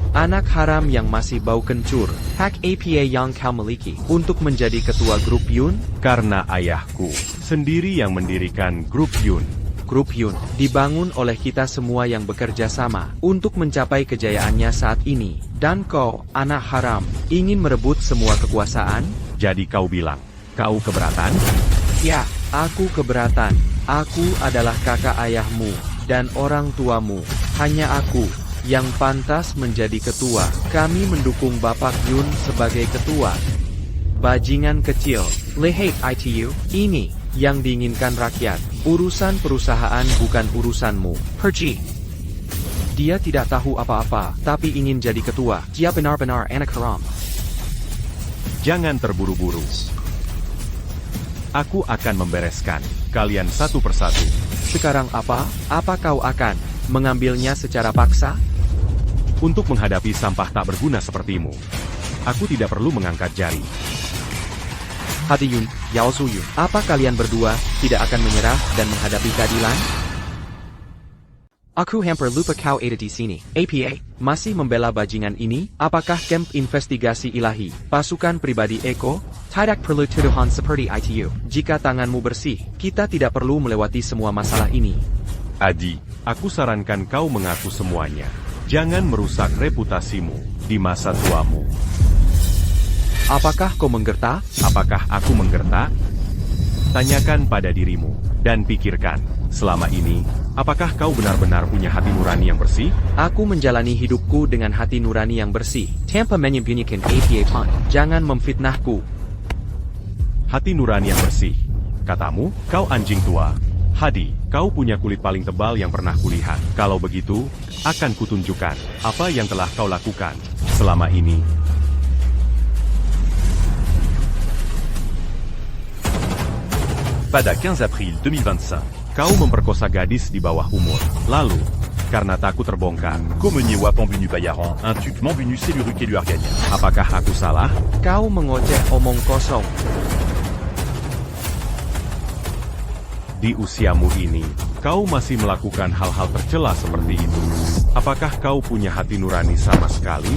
Anak haram yang masih bau kencur, hak APA yang kau miliki untuk menjadi ketua grup Yun. Karena ayahku sendiri yang mendirikan grup Yun. Grup Yun dibangun oleh kita semua yang bekerja sama untuk mencapai kejayaannya saat ini. Dan kau, anak haram, ingin merebut semua kekuasaan? Jadi kau bilang, kau keberatan? Ya, aku keberatan. Aku adalah kakak ayahmu dan orang tuamu. Hanya aku yang pantas menjadi ketua. Kami mendukung Bapak Yun sebagai ketua. Bajingan kecil, lihat ITU, ini yang diinginkan rakyat. Urusan perusahaan bukan urusanmu. Pergi. Dia tidak tahu apa-apa, tapi ingin jadi ketua. Dia benar-benar anak haram. Jangan terburu-buru. Aku akan membereskan kalian satu persatu. Sekarang apa? Apa kau akan mengambilnya secara paksa? Untuk menghadapi sampah tak berguna sepertimu, aku tidak perlu mengangkat jari. Hati Yun, Yao Su Yun, apa kalian berdua tidak akan menyerah dan menghadapi keadilan? Aku hampir lupa kau ada di sini. APA, masih membela bajingan ini? Apakah camp investigasi ilahi, pasukan pribadi Eko? Tidak perlu tuduhan seperti ITU. Jika tanganmu bersih, kita tidak perlu melewati semua masalah ini. Adi, Aku sarankan kau mengaku semuanya. Jangan merusak reputasimu di masa tuamu. Apakah kau menggerta? Apakah aku menggerta? Tanyakan pada dirimu, dan pikirkan, selama ini, apakah kau benar-benar punya hati nurani yang bersih? Aku menjalani hidupku dengan hati nurani yang bersih. Tanpa menyembunyikan APA pun. Jangan memfitnahku. Hati nurani yang bersih. Katamu, kau anjing tua. Hadi, kau punya kulit paling tebal yang pernah kulihat. Kalau begitu, akan kutunjukkan apa yang telah kau lakukan selama ini. Pada 15 April 2025, Kau memperkosa gadis di bawah umur. Lalu, karena takut terbongkar, Komenie Wapambunu Bayaran, un tuc Mambunu Seluruk élu Argania. apakah aku salah? Kau mengoceh omong kosong. Di usiamu ini, kau masih melakukan hal-hal tercela seperti itu. Apakah kau punya hati nurani sama sekali?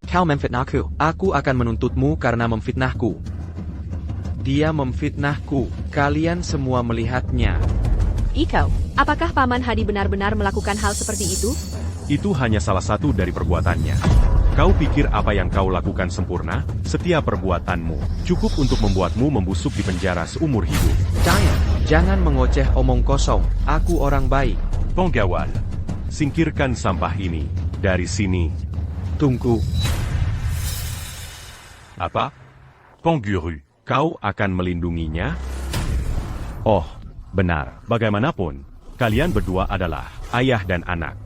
Kau memfitnahku. Aku akan menuntutmu karena memfitnahku. Dia memfitnahku. Kalian semua melihatnya. Iko, apakah Paman Hadi benar-benar melakukan hal seperti itu? Itu hanya salah satu dari perbuatannya. Kau pikir apa yang kau lakukan sempurna? Setiap perbuatanmu cukup untuk membuatmu membusuk di penjara seumur hidup. Jangan mengoceh omong kosong. Aku orang baik. Pangawal, Singkirkan sampah ini dari sini. Tunggu. apa? Panguru, Kau akan melindunginya? Oh, benar. Bagaimanapun, kalian berdua adalah ayah dan anak.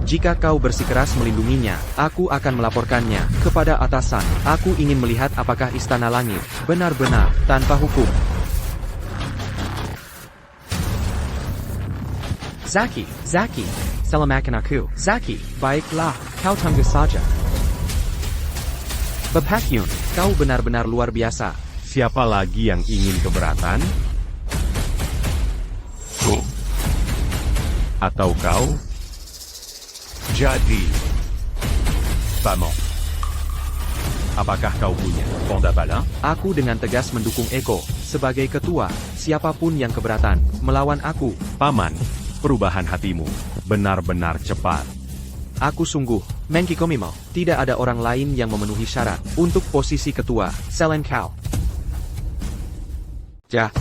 Jika kau bersikeras melindunginya, aku akan melaporkannya kepada atasan. Aku ingin melihat apakah Istana Langit benar-benar tanpa hukum. Zaki, selamatkan aku. Zaki, baiklah, kau tunggu saja. Bapak Yun, kau benar-benar luar biasa. Siapa lagi yang ingin keberatan? Atau kau? Jadi, Paman. Apakah kau punya? Panda Balin? Aku dengan tegas mendukung Eko. Sebagai ketua, siapapun yang keberatan melawan aku, Paman, perubahan hatimu benar-benar cepat. aku sungguh, Menkikomimo, tidak ada orang lain yang memenuhi syarat untuk posisi ketua, Selen Kau.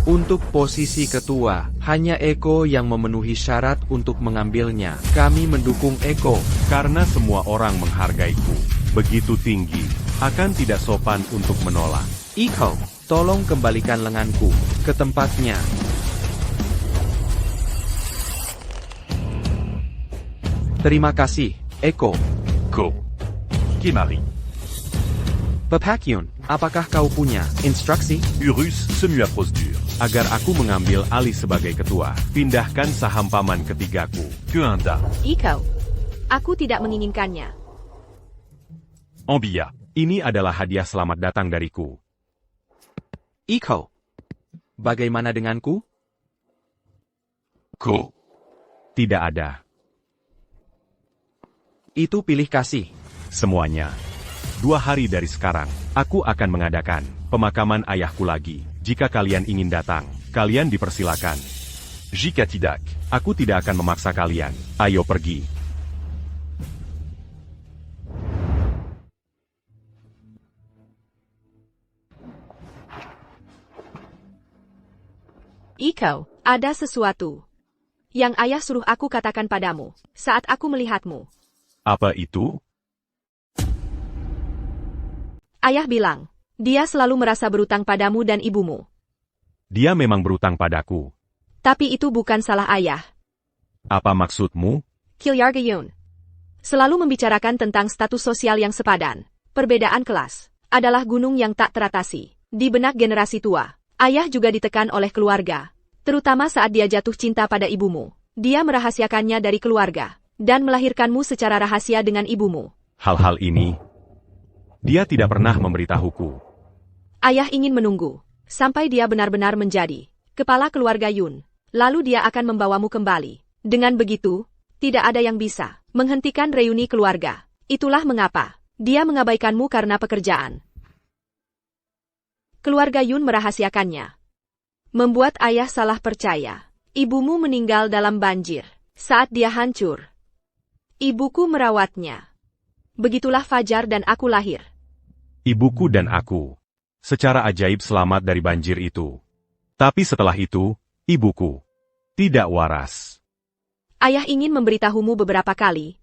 Untuk posisi ketua, hanya Eko yang memenuhi syarat untuk mengambilnya. Kami mendukung Eko. Karena semua orang menghargaiku begitu tinggi, akan tidak sopan untuk menolak. Eko, tolong kembalikan lenganku ke tempatnya. Terima kasih, Eko. Ko. Kimari. Pepakyun, apakah kau punya instruksi? Urus semua prosedur. Agar aku mengambil alih sebagai ketua, pindahkan saham paman ketigaku. Kuanda. Iko. Aku tidak menginginkannya. Ambia. Ini adalah hadiah selamat datang dariku. Eko, bagaimana denganku? Ko. Tidak ada. Itu pilih kasih. Semuanya. 2 hari dari sekarang, aku akan mengadakan pemakaman ayahku lagi. Jika kalian ingin datang, kalian dipersilakan. Jika tidak, Aku tidak akan memaksa kalian. Ayo pergi. Iko, ada sesuatu yang ayah suruh aku katakan padamu saat aku melihatmu. Apa itu? Ayah bilang, dia selalu merasa berutang padamu dan ibumu. Dia memang berutang padaku. Tapi itu bukan salah ayah. Apa maksudmu? Kilyargayun selalu membicarakan tentang status sosial yang sepadan. Perbedaan kelas adalah gunung yang tak teratasi. Di benak generasi tua, ayah juga ditekan oleh keluarga. Terutama saat dia jatuh cinta pada ibumu. Dia merahasiakannya dari keluarga dan melahirkanmu secara rahasia dengan ibumu. Hal-hal ini, dia tidak pernah memberitahuku. Ayah ingin menunggu sampai dia benar-benar menjadi kepala keluarga Yun. Lalu dia akan membawamu kembali. Dengan begitu, tidak ada yang bisa menghentikan reuni keluarga. Itulah mengapa dia mengabaikanmu karena pekerjaan. Keluarga Yun merahasiakannya. Membuat ayah salah percaya. Ibumu meninggal dalam banjir saat dia hancur. Ibuku merawatnya. Begitulah Fajar dan aku lahir. Ibuku dan aku, secara ajaib selamat dari banjir itu. Tapi setelah itu, ibuku tidak waras. Ayah ingin memberitahumu beberapa kali.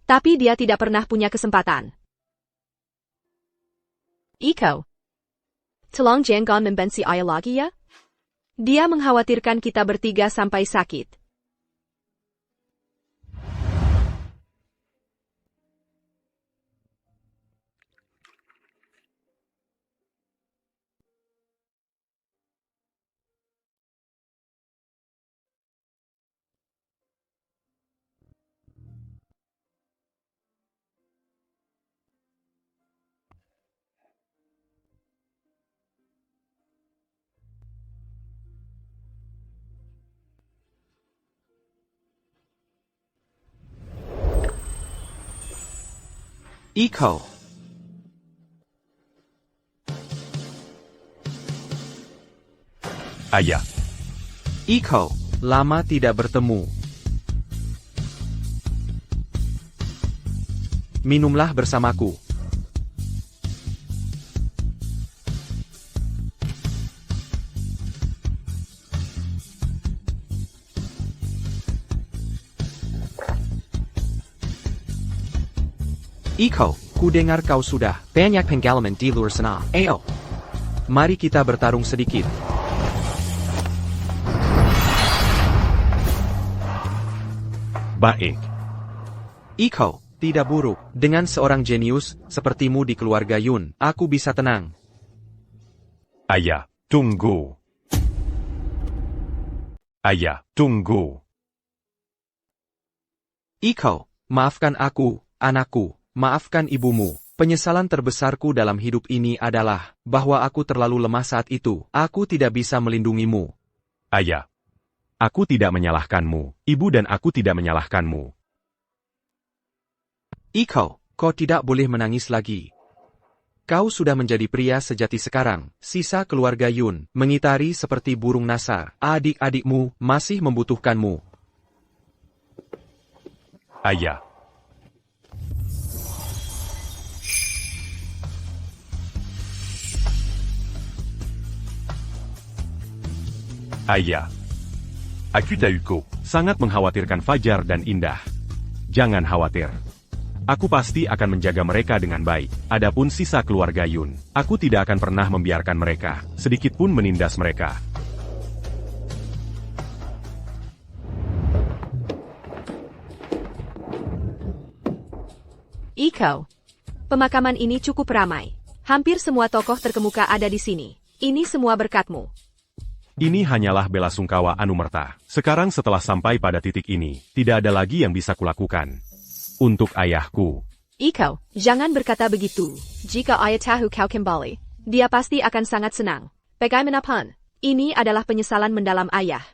Tapi dia tidak pernah punya kesempatan. Iko. Tolong jangan membenci ayah lagi ya? Dia mengkhawatirkan kita bertiga sampai sakit. Eko. Ayah. Eko, lama tidak bertemu. Minumlah bersamaku. Eko, ku dengar kau sudah banyak pengalaman di luar sana. Ayo, mari kita bertarung sedikit. Baik. Eko, tidak buruk. Dengan seorang jenius sepertimu di keluarga Yun, aku bisa tenang. Ayah, tunggu. Ayah, tunggu. Eko, maafkan aku, anakku. Maafkan ibumu. Penyesalan terbesarku dalam hidup ini adalah bahwa aku terlalu lemah saat itu. Aku tidak bisa melindungimu. Ayah, aku tidak menyalahkanmu. Ibu dan aku tidak menyalahkanmu. Eko, kau tidak boleh menangis lagi. Kau sudah menjadi pria sejati sekarang. Sisa keluarga Yun mengitari seperti burung nasar. Adik-adikmu masih membutuhkanmu. Ayah. Ayah. Akutauko. Sangat mengkhawatirkan Fajar dan Indah. Jangan khawatir. Aku pasti akan menjaga mereka dengan baik. Adapun sisa keluarga Yun, aku tidak akan pernah membiarkan mereka sedikit pun menindas mereka. Iko. Pemakaman ini cukup ramai. Hampir semua tokoh terkemuka ada di sini. Ini semua berkatmu. Ini hanyalah bela sungkawa Anumerta. Sekarang setelah sampai pada titik ini, tidak ada lagi yang bisa kulakukan. Untuk ayahku. Iko, jangan berkata begitu. Jika ayah tahu kau kembali, dia pasti akan sangat senang. Bagaimanapun, ini adalah penyesalan mendalam ayah.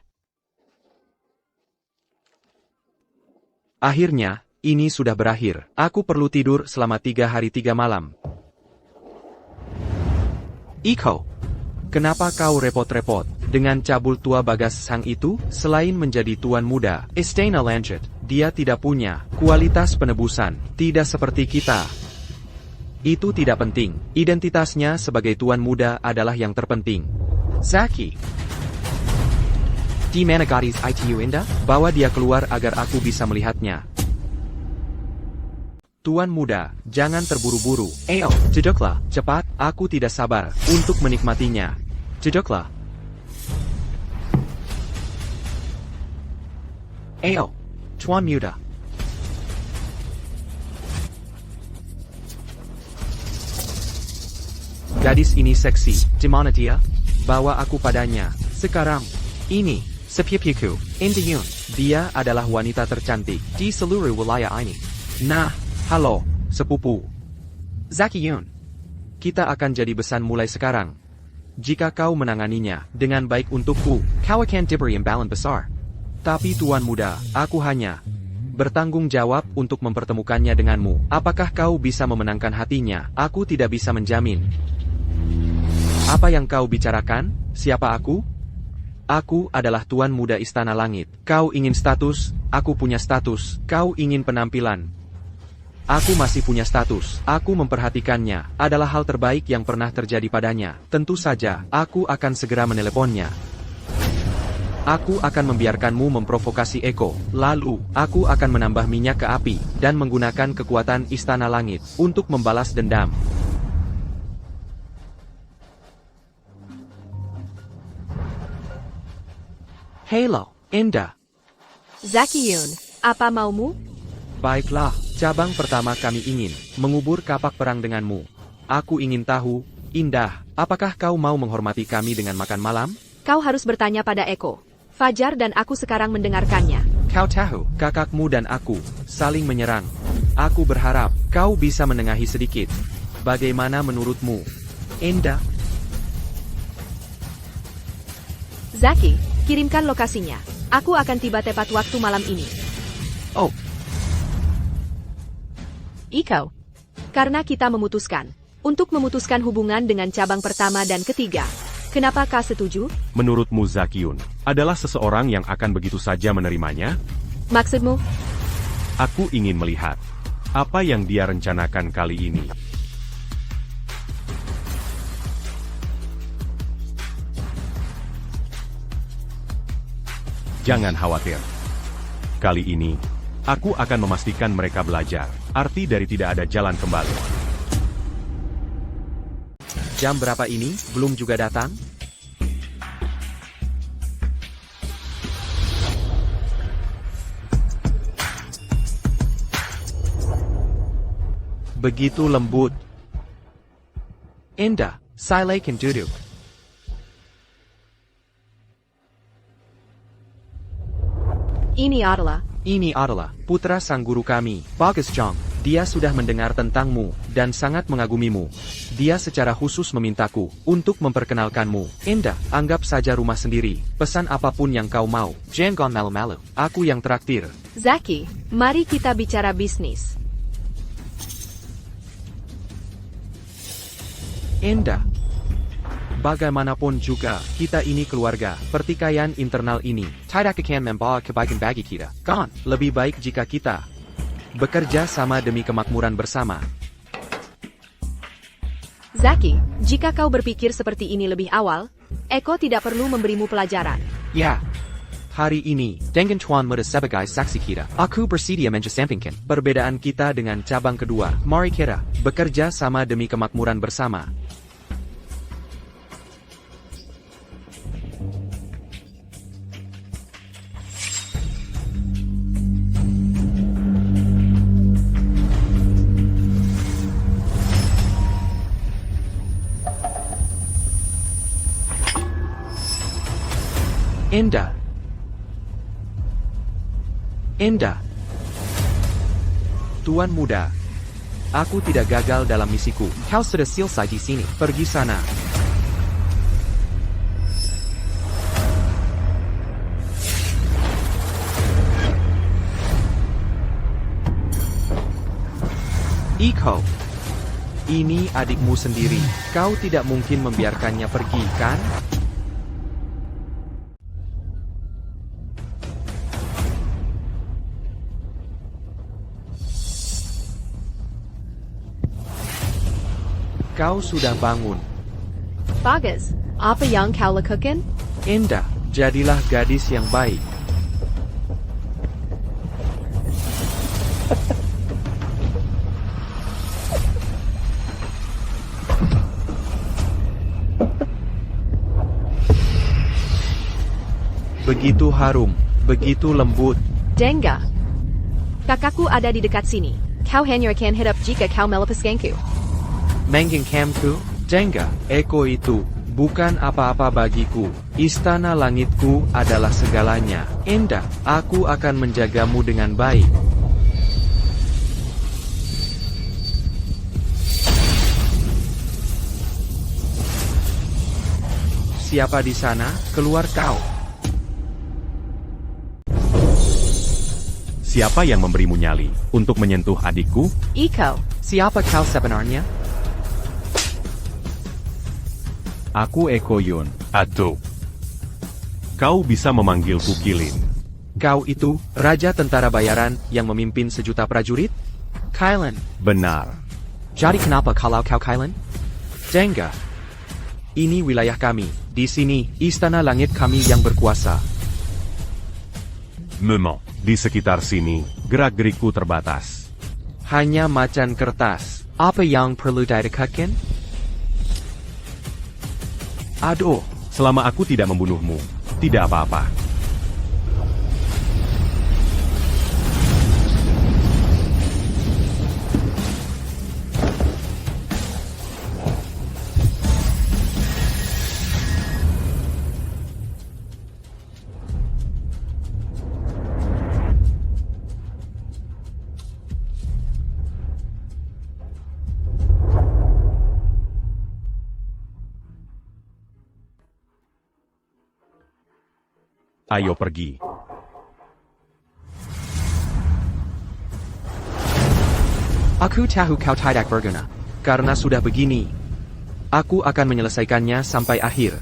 Akhirnya, ini sudah berakhir. Aku perlu tidur selama 3 hari 3 malam. Iko, kenapa kau repot-repot dengan cabul tua Bagas Sang itu? Selain menjadi tuan muda, Istana Lanjut, dia tidak punya kualitas penebusan, tidak seperti kita. Itu tidak penting. Identitasnya sebagai tuan muda adalah yang terpenting. Zaki. Di mana gadis itu Indah? Bawa dia keluar agar aku bisa melihatnya. Tuan muda, jangan terburu-buru. Ayo, duduklah, cepat, aku tidak sabar untuk menikmatinya. Duduklah. Ayo, Tuan muda. Gadis ini seksi, di mana dia? Bawa aku padanya, sekarang. Ini, sepupuku, Indah Yun. Dia adalah wanita tercantik di seluruh wilayah ini. Nah, halo, sepupu. Zaki Yun. Kita akan jadi besan mulai sekarang. Jika kau menanganinya dengan baik untukku, kau akan diberi imbalan besar. Tapi tuan muda, aku hanya bertanggung jawab untuk mempertemukannya denganmu. Apakah kau bisa memenangkan hatinya? Aku tidak bisa menjamin. Apa yang kau bicarakan? Siapa aku? Aku adalah tuan muda Istana Langit. Kau ingin status, aku punya status. Kau ingin penampilan, aku masih punya status. Aku memperhatikannya, adalah hal terbaik yang pernah terjadi padanya. Tentu saja, aku akan segera meneleponnya. Aku akan membiarkanmu memprovokasi Eko. Lalu, aku akan menambah minyak ke api, dan menggunakan kekuatan Istana Langit untuk membalas dendam. Halo, Indah. Zaki Yun, apa maumu? Baiklah, cabang pertama kami ingin mengubur kapak perang denganmu. Aku ingin tahu, Indah, apakah kau mau menghormati kami dengan makan malam? Kau harus bertanya pada Eko. Fajar dan aku sekarang mendengarkannya. Kau tahu, kakakmu dan aku saling menyerang. Aku berharap kau bisa menengahi sedikit. Bagaimana menurutmu, Indah? Zaki, kirimkan lokasinya. Aku akan tiba tepat waktu malam ini. Oh, Iko. Karena kita memutuskan untuk memutuskan hubungan dengan cabang pertama dan ketiga. Kenapa kau setuju? Menurutmu Zaki Yun adalah seseorang yang akan begitu saja menerimanya? Maksudmu? Aku ingin melihat apa yang dia rencanakan kali ini. Jangan khawatir. Kali ini, aku akan memastikan mereka belajar arti dari tidak ada jalan kembali. jam berapa ini? Belum juga datang? Begitu lembut. Indah, silakan duduk. Ini adalah putra sang guru kami, Bagas Jong. Dia sudah mendengar tentangmu dan sangat mengagumimu. Dia secara khusus memintaku untuk memperkenalkanmu. Indah, anggap saja rumah sendiri. Pesan apapun yang kau mau. Jangan malu-malu. Aku yang traktir. Zaki, mari kita bicara bisnis. Enda. Bagaimanapun juga, kita ini keluarga. Pertikaian internal ini tidak akan membawa kebaikan bagi kita. Kan, lebih baik jika kita bekerja sama demi kemakmuran bersama. Zaki, jika kau berpikir seperti ini lebih awal, Eko tidak perlu memberimu pelajaran. Ya. Hari ini, dengan Tuan Muda sebagai saksi kita, aku bersedia mengesampingkan perbedaan kita dengan cabang kedua. Mari kita bekerja sama demi kemakmuran bersama. Enda. Tuan Muda. Aku tidak gagal dalam misiku. Kau sudah selesai di sini. Pergi sana. Iko. Ini adikmu sendiri. Kau tidak mungkin membiarkannya pergi, kan? Kau sudah bangun. Bagus, apa yang kau lakukan? Enda, jadilah gadis yang baik. Begitu harum, begitu lembut. Denga. Kakakku ada di dekat sini. Kau hanya akan hidup jika kau melepaskanku. Menggenggamku, Jenga, Eko itu bukan apa-apa bagiku. Istana langitku adalah segalanya. Enda, aku akan menjagamu dengan baik. Siapa di sana? Keluar kau. Siapa yang memberimu nyali untuk menyentuh adikku? Iko. Siapa kau sebenarnya? Aku Eko Yun. Atto. Kau bisa memanggilku Kilin. Kau itu, Raja Tentara Bayaran yang memimpin sejuta prajurit? Kailan. Benar. Jadi kenapa kalau kau Kailan? Jenga. Ini wilayah kami. Di sini, Istana Langit kami yang berkuasa. Memang. Di sekitar sini, gerak-gerikku terbatas. Hanya macan kertas. Apa yang perlu didekatkan? Aduh, Selama aku tidak membunuhmu, tidak apa-apa. Ayo pergi. aku tahu kau tidak berguna. Karena sudah begini, aku akan menyelesaikannya sampai akhir.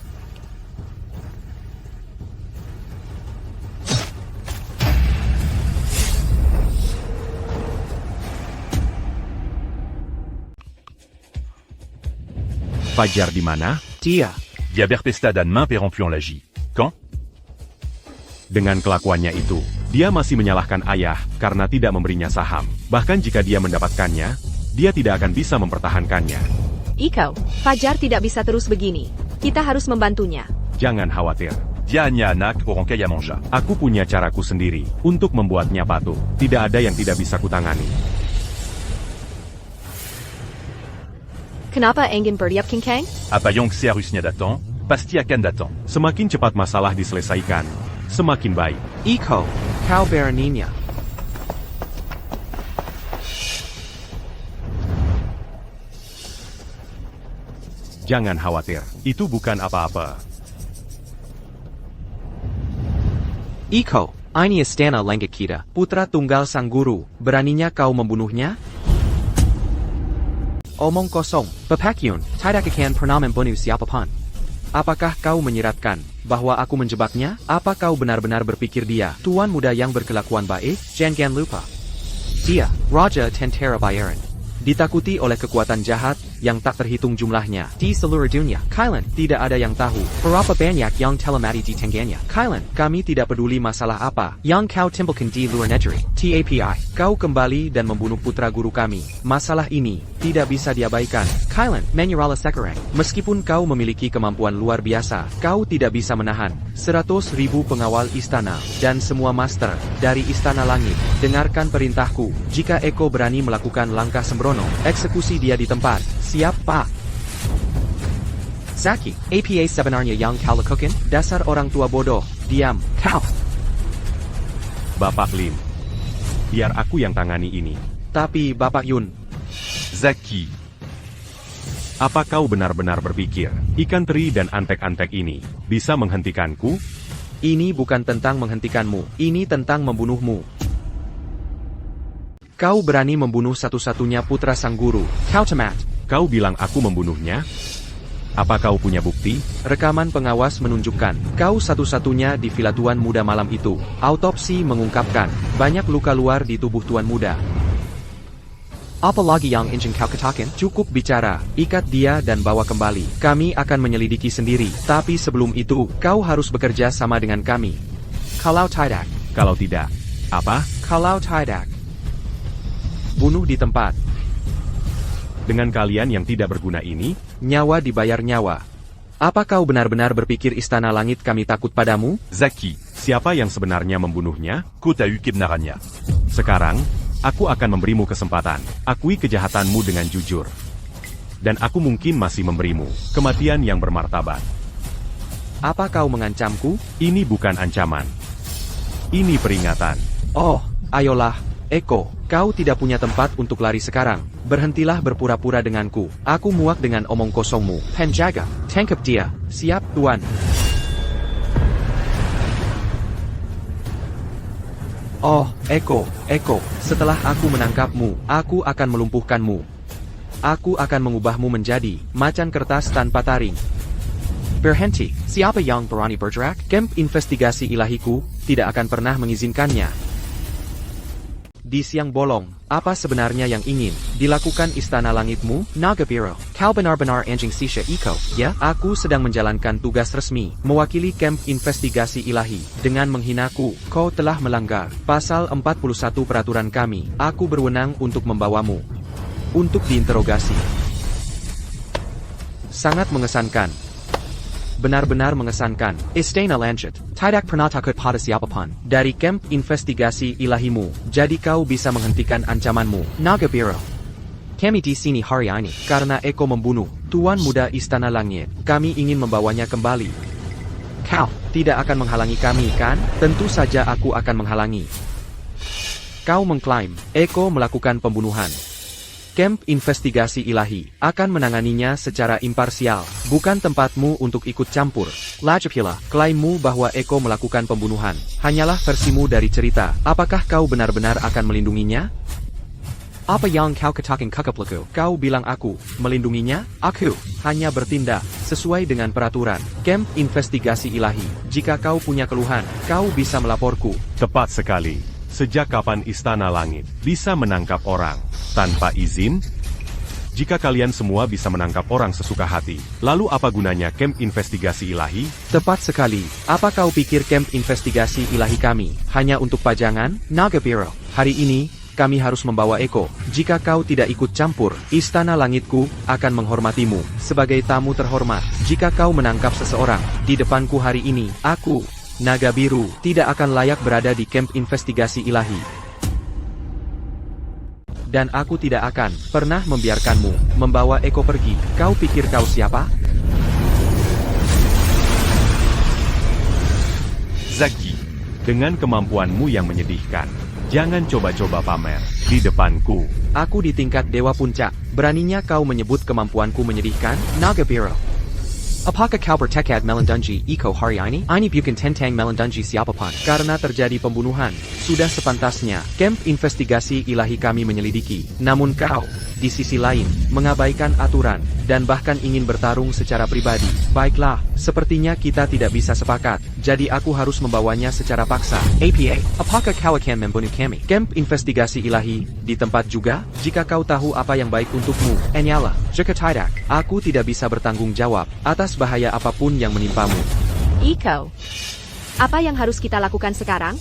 Fajar di mana? Dia, Diabertesta dan main pérempluant l'agit. Quand? Dengan kelakuannya itu, dia masih menyalahkan ayah karena tidak memberinya saham. Bahkan jika dia mendapatkannya, dia tidak akan bisa mempertahankannya. Iko, Fajar tidak bisa terus begini. Kita harus membantunya. Jangan khawatir. Dia Anya Anak Orang Kaya Manja. Aku punya caraku sendiri untuk membuatnya patuh. Tidak ada yang tidak bisa kutangani. Kenapa ingin berdiap King Kang? Apa Yong Se harusnya datang, pasti akan datang. Semakin cepat masalah diselesaikan, semakin baik. Iko, kau beraninya. Jangan khawatir, itu bukan apa-apa. Iko, ini istana langit kita, putra tunggal sang guru. Beraninya kau membunuhnya? Omong kosong. Pepakyun, tidak akan pernah membunuh siapapun. Apakah kau menyiratkan bahwa aku menjebaknya? Apa kau benar-benar berpikir dia tuan muda yang berkelakuan baik? Jangan lupa. Dia, Raja Tentera Bayaran. Ditakuti oleh kekuatan jahat yang tak terhitung jumlahnya di seluruh dunia. Kailan, tidak ada yang tahu berapa banyak yang telah mati di tangannya. Kailan, kami tidak peduli masalah apa yang kau timbulkan di luar negeri. TAPI, kau kembali dan membunuh putra guru kami. Masalah ini tidak bisa diabaikan. Kailan, menyerahlah sekarang. Meskipun kau memiliki kemampuan luar biasa, kau tidak bisa menahan 100.000 pengawal istana dan semua master dari Istana Langit. Dengarkan perintahku. Jika Eko berani melakukan langkah sembrono, eksekusi dia di tempat. Siap, Pak. Zaki, apa sebenarnya yang kau lakukan? Dasar orang tua bodoh. Diam, kau. Bapak Lin. Biar aku yang tangani ini. Tapi Bapak Yun, Zaki, Apa kau benar-benar berpikir, ikan teri dan antek-antek ini bisa menghentikanku? ini bukan tentang menghentikanmu, ini tentang membunuhmu. Kau berani membunuh satu-satunya putra sang guru. Kau cemat. Kau bilang aku membunuhnya? Apa kau punya bukti? Rekaman pengawas menunjukkan, kau satu-satunya di villa Tuan Muda malam itu. Autopsi mengungkapkan, banyak luka luar di tubuh Tuan Muda. Apalagi yang ingin kau katakan? Cukup bicara, ikat dia dan bawa kembali. Kami akan menyelidiki sendiri, tapi sebelum itu, kau harus bekerja sama dengan kami. Kalau tidak, Kalau tidak, apa? kalau tidak, bunuh di tempat. Dengan kalian yang tidak berguna ini, Nyawa dibayar nyawa. Apa kau benar-benar berpikir Istana Langit kami takut padamu? Zaki, siapa yang sebenarnya membunuhnya? Kota Kebenarannya. Sekarang, aku akan memberimu kesempatan. Akui kejahatanmu dengan jujur. Dan aku mungkin masih memberimu kematian yang bermartabat. Apa kau mengancamku? Ini bukan ancaman. Ini peringatan. Oh, ayolah, Eko, kau tidak punya tempat untuk lari sekarang. Berhentilah berpura-pura denganku. Aku muak dengan omong kosongmu. Penjaga, tangkap dia. Siap, Tuan. Oh, Eko, setelah aku menangkapmu, aku akan melumpuhkanmu. Aku akan mengubahmu menjadi macan kertas tanpa taring. Berhenti, siapa yang berani bergerak? Camp investigasi ilahiku tidak akan pernah mengizinkannya. Di siang bolong, apa sebenarnya yang ingin dilakukan Istana Langitmu? Naga Biru, kau benar-benar anjing sisa Iko, ya? Aku sedang menjalankan tugas resmi, mewakili camp investigasi ilahi. Dengan menghinaku, kau telah melanggar pasal 41 peraturan kami. Aku berwenang untuk membawamu untuk diinterogasi. Sangat mengesankan. Benar-benar mengesankan. Istana lanjut. Tidak pernah takut pada siapapun. Dari camp investigasi ilahimu, jadi kau bisa menghentikan ancamanmu. Naga Biru. Kami di sini hari ini, karena Eko membunuh Tuan Muda Istana Langit. Kami ingin membawanya kembali. Kau tidak akan menghalangi kami, kan? Tentu saja aku akan menghalangi. Kau mengklaim, Eko melakukan pembunuhan. Camp investigasi ilahi akan menanganinya secara imparsial. Bukan tempatmu untuk ikut campur. Lajapila, klaimmu bahwa Eko melakukan pembunuhan hanyalah versimu dari cerita. Apakah kau benar-benar akan melindunginya? Apa yang kau katakan kakapleku? Kau bilang aku melindunginya? Aku hanya bertindak sesuai dengan peraturan Camp investigasi ilahi. Jika kau punya keluhan, kau bisa melaporku. Tepat sekali. Sejak kapan Istana Langit bisa menangkap orang tanpa izin? Jika kalian semua bisa menangkap orang sesuka hati, lalu apa gunanya camp investigasi ilahi? Tepat sekali. Apa kau pikir camp investigasi ilahi kami hanya untuk pajangan? Naga Biru, hari ini kami harus membawa Eko. Jika kau tidak ikut campur, Istana Langitku akan menghormatimu sebagai tamu terhormat. Jika kau menangkap seseorang di depanku hari ini, aku, Naga Biru, tidak akan layak berada di camp investigasi ilahi. Dan aku tidak akan pernah membiarkanmu membawa Eko pergi. Kau pikir kau siapa? Zaki, Dengan kemampuanmu yang menyedihkan, jangan coba-coba pamer di depanku. Aku di tingkat Dewa Puncak. Beraninya kau menyebut kemampuanku menyedihkan? Naga Biru. Apakah kau bertekad melindungi Iko hari ini? Ini bukan tentang melindungi siapapun. Karena terjadi pembunuhan, sudah sepantasnya kamp investigasi ilahi kami menyelidiki. Namun kau, di sisi lain, mengabaikan aturan, dan bahkan ingin bertarung secara pribadi. Baiklah, sepertinya kita tidak bisa sepakat, jadi aku harus membawanya secara paksa. APA, apakah kau akan membunuh kami? Kamp investigasi ilahi, di tempat juga? Jika kau tahu apa yang baik untukmu, Enyala. Jika tidak, aku tidak bisa bertanggung jawab atas bahaya apapun yang menimpamu. Iko, apa yang harus kita lakukan sekarang?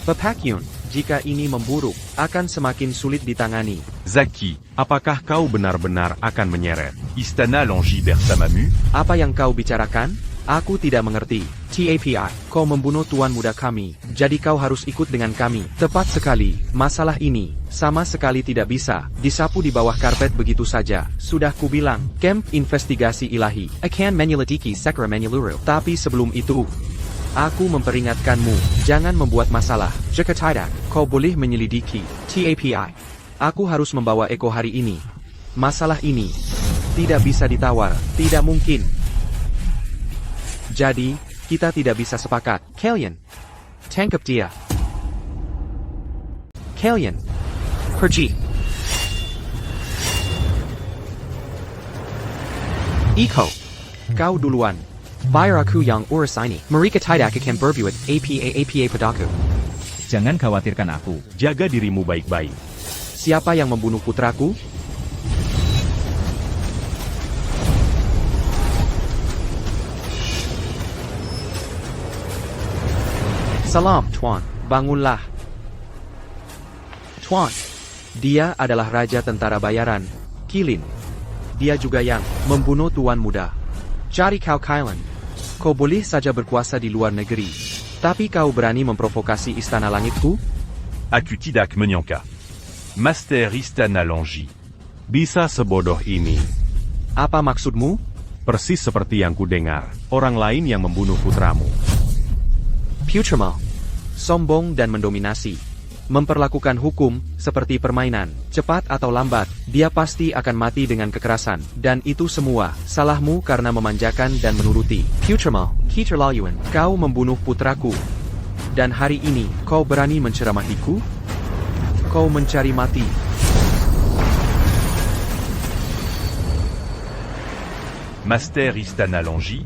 Pepakyun, jika ini memburuk, akan semakin sulit ditangani. Zaki, apakah kau benar-benar akan menyeret? Istana Langi bersamamu? Apa yang kau bicarakan? Aku tidak mengerti. TAPI, kau membunuh tuan muda kami, jadi kau harus ikut dengan kami. Tepat sekali, masalah ini, sama sekali tidak bisa, disapu di bawah karpet begitu saja. Sudah kubilang, kamp investigasi ilahi, akan menyelidiki sekre menyeluruh. Tapi sebelum itu, aku memperingatkanmu, jangan membuat masalah. Jika tidak, kau boleh menyelidiki. TAPI, aku harus membawa Eko hari ini. Masalah ini, tidak bisa ditawar, tidak mungkin. Jadi, kita tidak bisa sepakat. Kalian, tangkap dia. Kalian, pergi. Iko, kau duluan. Bayar aku yang urus ini. Mereka tidak akan berbuat apa padaku. Jangan khawatirkan aku. Jaga dirimu baik-baik. Siapa yang membunuh putraku? Salam, Tuan. Bangunlah. Tuan, dia adalah raja tentara bayaran, Kilin. Dia juga yang membunuh tuan muda. Cari kau Kailan. Kau boleh saja berkuasa di luar negeri, tapi kau berani memprovokasi istana langitku? Aku tidak menyangka. Master Istana Langi. Bisa sebodoh ini. Apa maksudmu? Persis seperti yang kudengar, orang lain yang membunuh putramu. Putramal. Sombong dan mendominasi. Memperlakukan hukum seperti permainan. Cepat atau lambat, dia pasti akan mati dengan kekerasan. Dan itu semua salahmu karena memanjakan dan menuruti. Putramal, keterlaluan. Kau membunuh putraku. Dan hari ini, kau berani menceramahiku? Kau mencari mati. Master Istana Langi?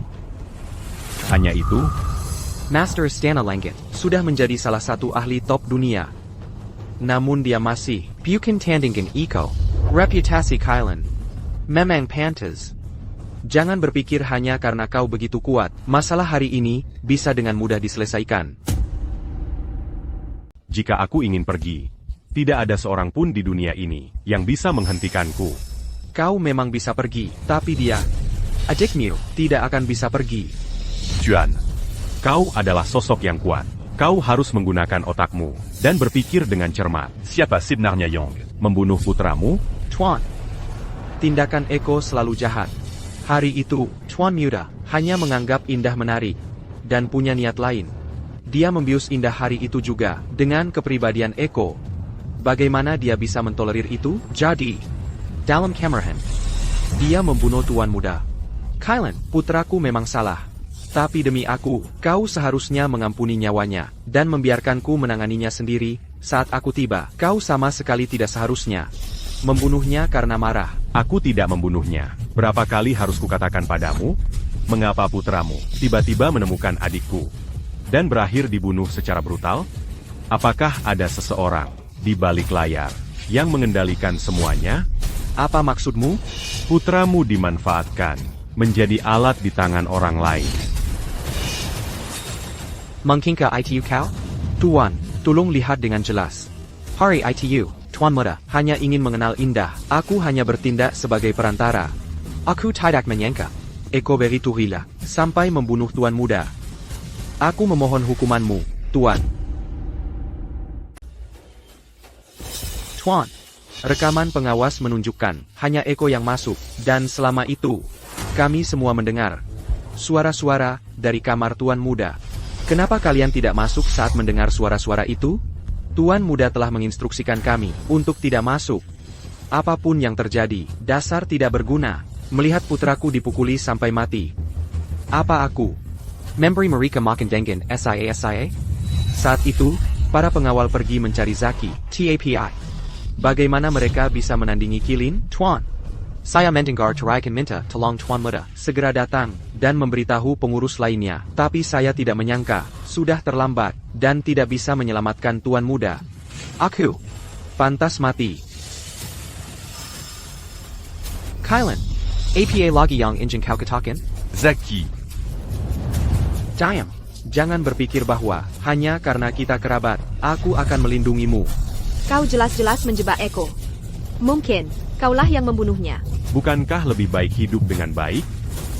Hanya itu? Master Istana Langit sudah menjadi salah satu ahli top dunia. Namun dia masih bukan tandingan Iko. Reputasi Kailan memang pantas. Jangan berpikir hanya karena kau begitu kuat, masalah hari ini bisa dengan mudah diselesaikan. Jika aku ingin pergi, tidak ada seorang pun di dunia ini yang bisa menghentikanku. Kau memang bisa pergi, tapi dia, adikmu, tidak akan bisa pergi. Juan, kau adalah sosok yang kuat. Kau harus menggunakan otakmu dan berpikir dengan cermat. Siapa sebenarnya Yang? Membunuh putramu? Tuan, tindakan Eko selalu jahat. Hari itu, Tuan Muda hanya menganggap Indah menarik dan punya niat lain. Dia membius Indah hari itu juga dengan kepribadian Eko. Bagaimana dia bisa mentolerir itu? Jadi, dalam kamerahan, dia membunuh Tuan Muda. Kailan, putraku memang salah. Tapi demi aku, kau seharusnya mengampuni nyawanya, dan membiarkanku menanganinya sendiri, saat aku tiba. Kau sama sekali tidak seharusnya membunuhnya karena marah. Aku tidak membunuhnya. Berapa kali harus kukatakan padamu? Mengapa putramu tiba-tiba menemukan adikku dan berakhir dibunuh secara brutal? Apakah ada seseorang di balik layar yang mengendalikan semuanya? Apa maksudmu? Putramu dimanfaatkan menjadi alat di tangan orang lain. Mungkinkah itu kau? Tuan, tolong lihat dengan jelas. Hari itu, Tuan Muda hanya ingin mengenal Indah. Aku hanya bertindak sebagai perantara. Aku tidak menyangka Eko begitu gila sampai membunuh Tuan Muda. Aku memohon hukumanmu, Tuan. Tuan, rekaman pengawas menunjukkan hanya Eko yang masuk, dan selama itu, kami semua mendengar suara-suara dari kamar Tuan Muda. Kenapa kalian tidak masuk saat mendengar suara-suara itu? Tuan Muda telah menginstruksikan kami untuk tidak masuk. Apapun yang terjadi, dasar tidak berguna. Melihat putraku dipukuli sampai mati. Apa aku? Memberi mereka makan dengan SIA? Saat itu, para pengawal pergi mencari Zaki, TAPI. Bagaimana mereka bisa menandingi Kilin, Tuan? Saya mendengar Turakan minta tolong Tuan Muda segera datang dan memberitahu pengurus lainnya. Tapi saya tidak menyangka, sudah terlambat, dan tidak bisa menyelamatkan Tuan Muda. Aku pantas mati. Kylan, APA lagi yang ingin kau katakan? Zaki, Diam. Jangan berpikir bahwa, hanya karena kita kerabat, aku akan melindungimu. Kau jelas-jelas menjebak Eko. Mungkin, kaulah yang membunuhnya. Bukankah lebih baik hidup dengan baik?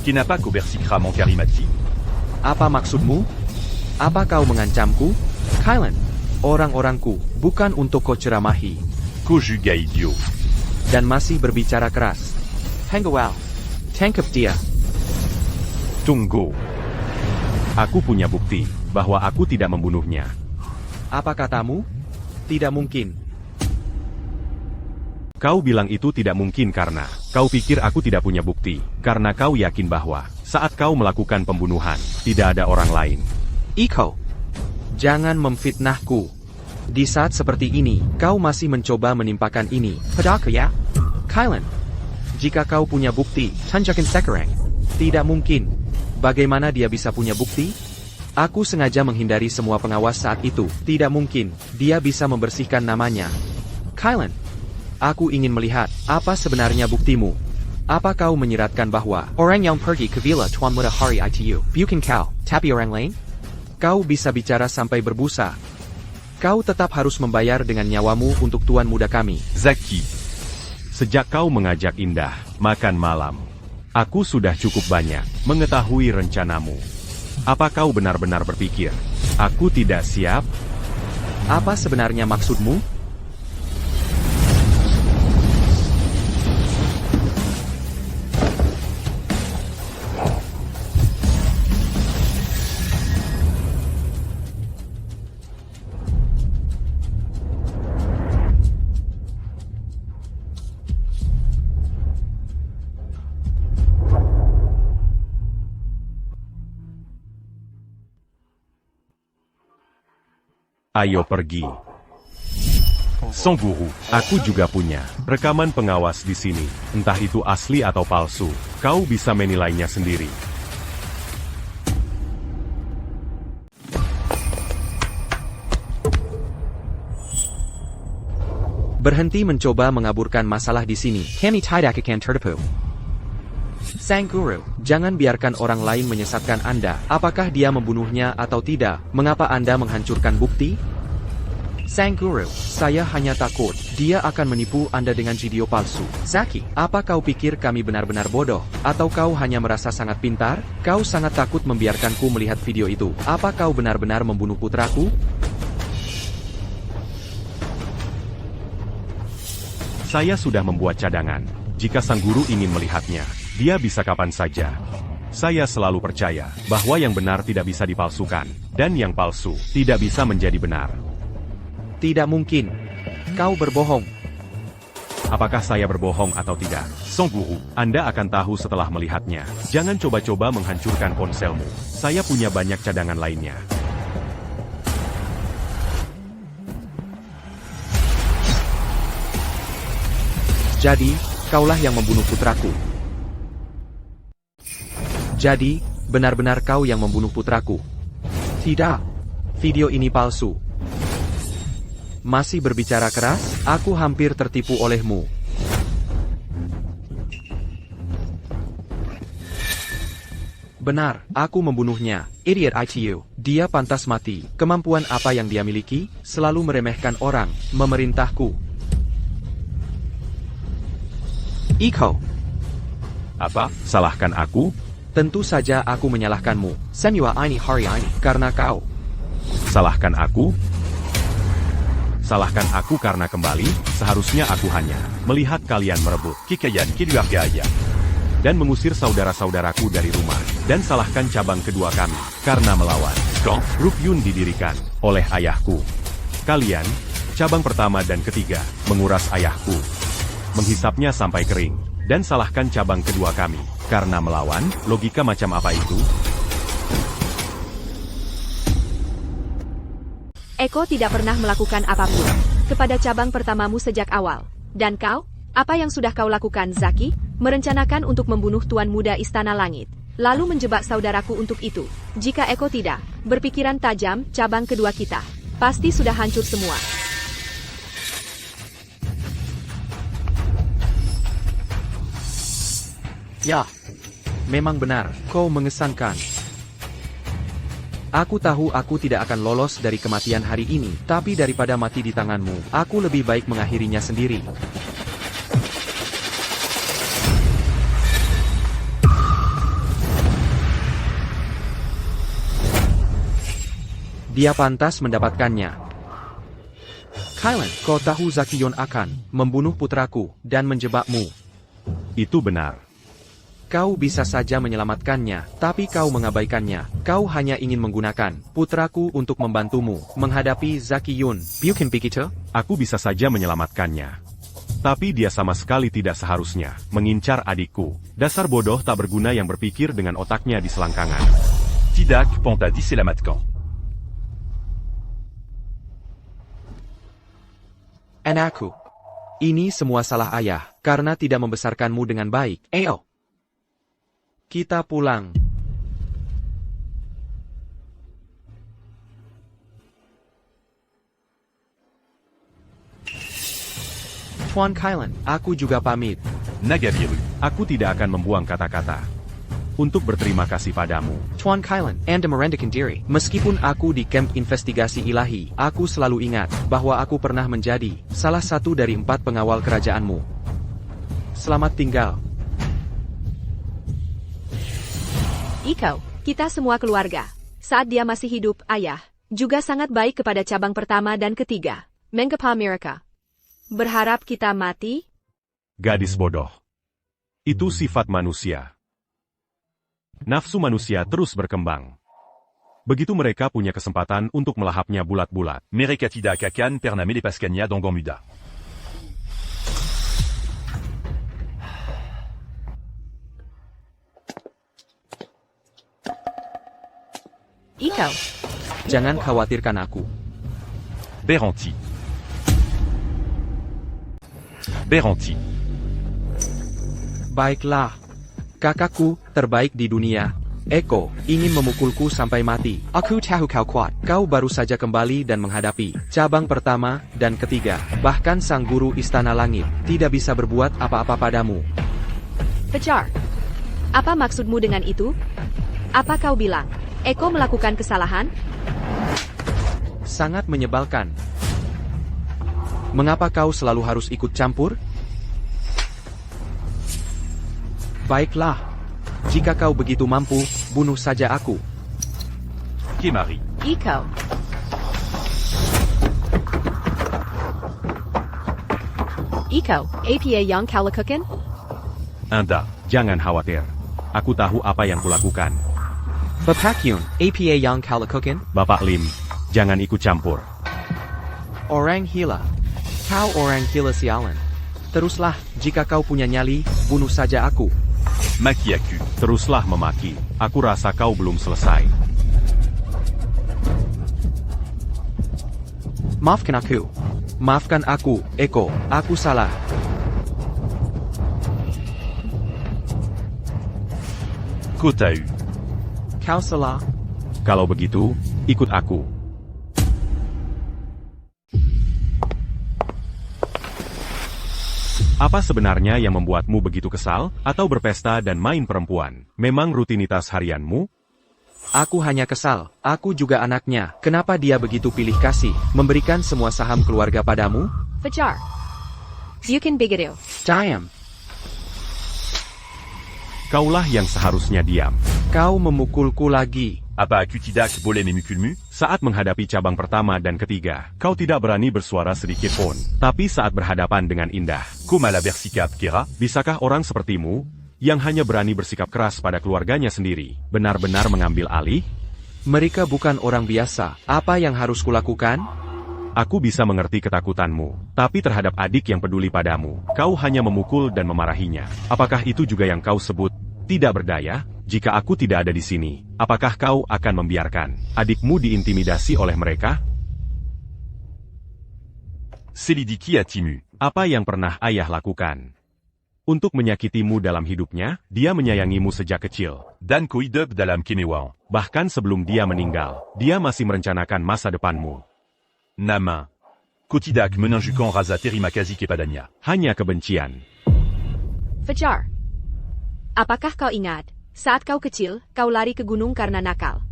qui n'a pas cobercicra mon karimati. Apa maksudmu? Apa kau mengancamku? Kylan, orang-orangku, bukan untuk kau ceramahi. Kojuga idiot. Dan masih berbicara keras. Henggoal. Tangkap dia. Tunggu. Aku punya bukti bahwa aku tidak membunuhnya. Apa katamu? Tidak mungkin. Kau bilang itu tidak mungkin karena kau pikir aku tidak punya bukti, karena kau yakin bahwa saat kau melakukan pembunuhan, tidak ada orang lain. Iko, jangan memfitnahku. Di saat seperti ini, kau masih mencoba menimpakan ini padaku ya? Kylan, jika kau punya bukti, tunjukkan sekarang. Tidak mungkin. Bagaimana dia bisa punya bukti? Aku sengaja menghindari semua pengawas saat itu. Tidak mungkin, dia bisa membersihkan namanya. Kylan, aku ingin melihat, apa sebenarnya buktimu? Apa kau menyiratkan bahwa orang yang pergi ke Villa Tuan Muda hari itu bukan kau, tapi orang lain? Kau bisa bicara sampai berbusa. Kau tetap harus membayar dengan nyawamu untuk Tuan Muda kami. Zaki, Sejak kau mengajak Indah makan malam, aku sudah cukup banyak mengetahui rencanamu. Apa kau benar-benar berpikir aku tidak siap? Apa sebenarnya maksudmu? Ayo pergi. Song Guru, aku juga punya rekaman pengawas di sini. Entah itu asli atau palsu, kau bisa menilainya sendiri. Berhenti mencoba mengaburkan masalah di sini. Kami tidak akan tertipu. Sang Guru, jangan biarkan orang lain menyesatkan Anda. Apakah dia membunuhnya atau tidak? Mengapa Anda menghancurkan bukti? Sang Guru, saya hanya takut dia akan menipu Anda dengan video palsu. Zaki, apa kau pikir kami benar-benar bodoh? Atau kau hanya merasa sangat pintar? Kau sangat takut membiarkanku melihat video itu. Apa kau benar-benar membunuh putraku? Saya sudah membuat cadangan. Jika sang guru ingin melihatnya, dia bisa kapan saja. Saya selalu percaya bahwa yang benar tidak bisa dipalsukan, dan yang palsu tidak bisa menjadi benar. Tidak mungkin. Kau berbohong. Apakah saya berbohong atau tidak? Song Guru, Anda akan tahu setelah melihatnya. Jangan coba-coba menghancurkan ponselmu. Saya punya banyak cadangan lainnya. Jadi, kaulah yang membunuh putraku. Jadi, benar-benar kau yang membunuh putraku. Tidak. Video ini palsu. Masih berbicara keras? Aku hampir tertipu olehmu. Benar, aku membunuhnya. Idiot itu. Dia pantas mati. Kemampuan apa yang dia miliki? Selalu meremehkan orang, memerintahku. Iko. Apa? Salahkan aku? Tentu saja aku menyalahkanmu. Semua ini hari ini karena kau. Salahkan aku? Salahkan aku karena kembali, seharusnya aku hanya melihat kalian merebut Kikayan Kiluargaya. dan mengusir saudara-saudaraku dari rumah, dan salahkan cabang kedua kami karena melawan. Quand Grup Yun didirikan oleh ayahku. Kalian, cabang pertama dan ketiga, menguras ayahku. Menghisapnya sampai kering. dan salahkan cabang kedua kami. Karena melawan, logika macam apa itu? Eko tidak pernah melakukan apapun kepada cabang pertamamu sejak awal. Dan kau? Apa yang sudah kau lakukan, Zaki? Merencanakan untuk membunuh Tuan Muda Istana Langit. Lalu menjebak saudaraku untuk itu. Jika Eko tidak berpikiran tajam, cabang kedua kita pasti sudah hancur semua. Ya, memang benar, kau mengesankan. Aku tahu aku tidak akan lolos dari kematian hari ini, tapi daripada mati di tanganmu, aku lebih baik mengakhirinya sendiri. Dia pantas mendapatkannya. Kylan, kau tahu Zakiyon akan membunuh putraku dan menjebakmu. Itu benar. Kau bisa saja menyelamatkannya, tapi kau mengabaikannya. Kau hanya ingin menggunakan putraku untuk membantumu menghadapi Zakiyon. Bukan begitu? Aku bisa saja menyelamatkannya. Tapi dia sama sekali tidak seharusnya mengincar adikku. Dasar bodoh tak berguna yang berpikir dengan otaknya di selangkangan. Tidak, Pontadi selamatkan. Anakku, ini semua salah ayah, karena tidak membesarkanmu dengan baik. Ayo, kita pulang. Tuan Kylan, aku juga pamit. Nagabiru. Aku tidak akan membuang kata-kata untuk berterima kasih padamu. Tuan Kylan, Anda merendakan diri. Meskipun aku di kamp investigasi ilahi, aku selalu ingat bahwa aku pernah menjadi salah satu dari 4 pengawal kerajaanmu. Selamat tinggal. Iko, kita semua keluarga. Saat dia masih hidup, ayah juga sangat baik kepada cabang pertama dan ketiga. Mengapa mereka berharap kita mati? Gadis bodoh. Itu sifat manusia. Nafsu manusia terus berkembang. Begitu mereka punya kesempatan untuk melahapnya bulat-bulat. Mereka tidak akan pernah melepaskannya dengan mudah. Iko, Jangan khawatirkan aku. Beranti. Beranti. Baiklah. Kakakku, terbaik di dunia. Eko, ingin memukulku sampai mati. Aku tahu kau kuat. Kau baru saja kembali dan menghadapi cabang pertama dan ketiga. Bahkan sang guru Istana Langit tidak bisa berbuat apa-apa padamu. Fajar. Apa maksudmu dengan itu? Apa kau bilang Eko melakukan kesalahan? Sangat menyebalkan. Mengapa kau selalu harus ikut campur? Baiklah. Jika kau begitu mampu, bunuh saja aku. Kemari. Iko. Iko, apa yang kau lakukan? Anda. Jangan khawatir. Aku tahu apa yang kulakukan. Bapak Yun, apa yang kau lakukan? Bapak Lim, jangan ikut campur. Orang gila. Kau orang gila sialan. Teruslah, jika kau punya nyali, bunuh saja aku. Maki aku. Teruslah memaki. Aku rasa kau belum selesai. Maafkan aku. Maafkan aku, Eko. Aku salah. Kau tahu. Kau salah. Kalau begitu, ikut aku. Apa sebenarnya yang membuatmu begitu kesal, atau berpesta dan main perempuan? Memang rutinitas harianmu? Aku hanya kesal. Aku juga anaknya. Kenapa dia begitu pilih kasih, memberikan semua saham keluarga padamu? Fajar. Bukan begitu. Diam. Kaulah yang seharusnya diam. Kau memukulku lagi. Apa aku tidak boleh memukulmu? Saat menghadapi cabang pertama dan ketiga, kau tidak berani bersuara sedikit pun. Tapi saat berhadapan dengan Indah, Kau malah bersikap kira? bisakah orang sepertimu, yang hanya berani bersikap keras pada keluarganya sendiri, benar-benar mengambil alih? Mereka bukan orang biasa. Apa yang harus kulakukan? Aku bisa mengerti ketakutanmu, tapi terhadap adik yang peduli padamu, kau hanya memukul dan memarahinya. Apakah itu juga yang kau sebut tidak berdaya? Jika aku tidak ada di sini, apakah kau akan membiarkan adikmu diintimidasi oleh mereka? Selidiki a Timu. Apa yang pernah ayah lakukan untuk menyakitimu dalam hidupnya? Dia menyayangimu sejak kecil. Dan ko hidup dalam kemewahan. Bahkan sebelum dia meninggal, dia masih merencanakan masa depanmu. Nama. Ko tidak menunjukkan rasa terima kasih kepadanya. Hanya kebencian. Fajar. Apakah kau ingat, saat kau kecil, kau lari ke gunung karena nakal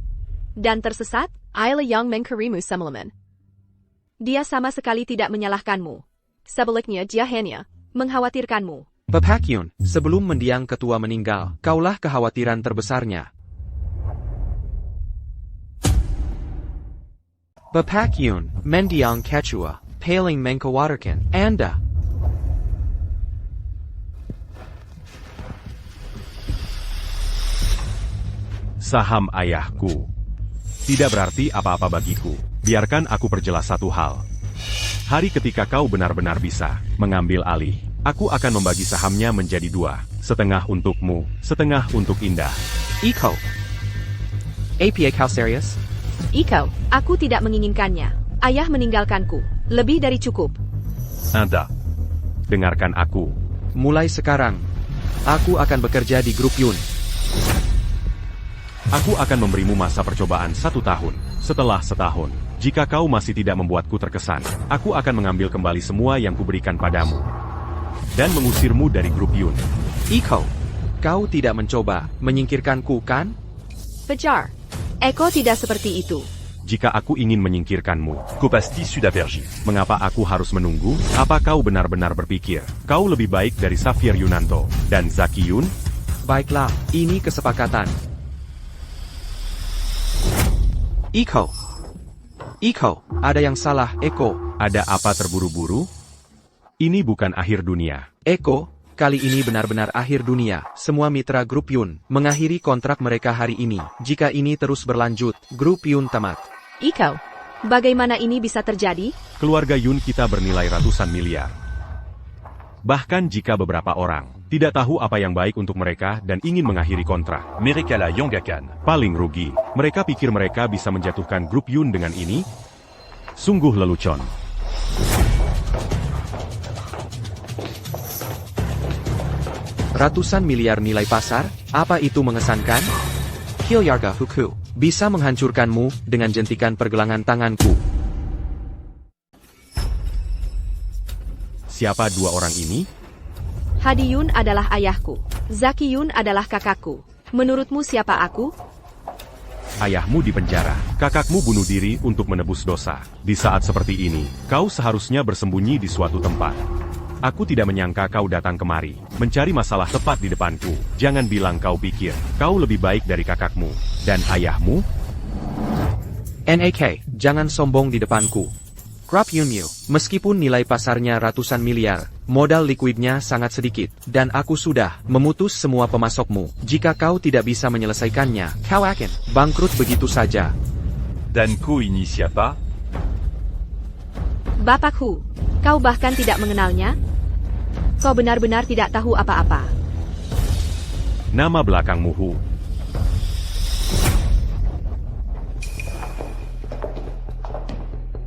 dan tersesat? Ayla yang mengkirimu semalaman. Dia sama sekali tidak menyalahkanmu. Sebaliknya dia hanya mengkhawatirkanmu. Pepakyun, sebelum mendiang ketua meninggal, kaulah kekhawatiran terbesarnya. Pepakyun, mendiang ketua, paling mengkhawatirkan Anda. Saham ayahku tidak berarti apa-apa bagiku. Biarkan aku perjelas satu hal. Hari ketika kau benar-benar bisa mengambil alih, aku akan membagi sahamnya menjadi 2, setengah untukmu, setengah untuk Indah. Iko. APA kau serius? Iko, aku tidak menginginkannya. Ayah meninggalkanku. Lebih dari cukup. Indah. Dengarkan aku. Mulai sekarang, aku akan bekerja di grup Yun. Aku akan memberimu masa percobaan 1 tahun. Setelah setahun, jika kau masih tidak membuatku terkesan, aku akan mengambil kembali semua yang kuberikan padamu dan mengusirmu dari grup Yun. Iko, kau tidak mencoba menyingkirkanku kan? Fajar. Eko tidak seperti itu. Jika aku ingin menyingkirkanmu, Ko pasti sudah pergi. mengapa aku harus menunggu? Apa kau benar-benar berpikir kau lebih baik dari Xavier Yunanto dan Zaki Yun? Baiklah, ini kesepakatan. Iko, ada yang salah, Eko. Ada apa terburu-buru? Ini bukan akhir dunia. Eko, kali ini benar-benar akhir dunia. Semua mitra grup Yun mengakhiri kontrak mereka hari ini. Jika ini terus berlanjut, grup Yun tamat. Iko, bagaimana ini bisa terjadi? Keluarga Yun kita bernilai ratusan miliar. Bahkan jika beberapa orang tidak tahu apa yang baik untuk mereka dan ingin mengakhiri kontrak, Mereka lah yang akan paling rugi. Mereka pikir mereka bisa menjatuhkan grup Yun dengan ini? Sungguh lelucon. Ratusan miliar nilai pasar, apa itu mengesankan? Hyarga Huku, bisa menghancurkanmu dengan jentikan pergelangan tanganku. Siapa 2 orang ini? Hadi Yun adalah ayahku. Zaki Yun adalah kakakku. Menurutmu siapa aku? Ayahmu di penjara, kakakmu bunuh diri untuk menebus dosa. Di saat seperti ini, kau seharusnya bersembunyi di suatu tempat. Aku tidak menyangka kau datang kemari, mencari masalah tepat di depanku. Jangan bilang kau pikir, kau lebih baik dari kakakmu dan ayahmu. NAK, jangan sombong di depanku. Grup Yunmu, meskipun nilai pasarnya ratusan miliar, modal likuidnya sangat sedikit, dan aku sudah memutus semua pemasokmu. Jika kau tidak bisa menyelesaikannya, kau akan bangkrut begitu saja. Dan ko ini siapa? Bapak Hu. Kau bahkan tidak mengenalnya? Kau benar-benar tidak tahu apa-apa. Nama belakangmu Hu.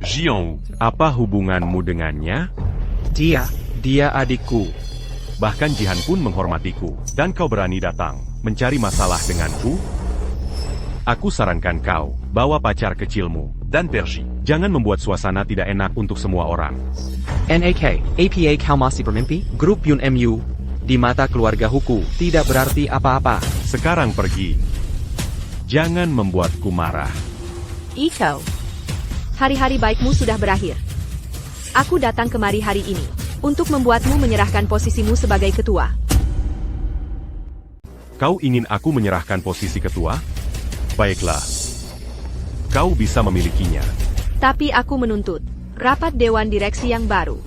Jian Wu. Apa hubunganmu dengannya? Dia adikku. Bahkan Jihan pun menghormatiku, dan kau berani datang mencari masalah denganku? Aku sarankan kau, bawa pacar kecilmu, Dan pergi. jangan membuat suasana tidak enak untuk semua orang. NAK, APA kau masih bermimpi? Grup Yun MU, di mata keluarga Huku, tidak berarti apa-apa. Sekarang pergi. Jangan membuatku marah. Iko. Hari-hari baikmu sudah berakhir. Aku datang kemari hari ini untuk membuatmu menyerahkan posisimu sebagai ketua. Kau ingin aku menyerahkan posisi ketua? Baiklah. Kau bisa memilikinya. Tapi aku menuntut rapat dewan direksi yang baru.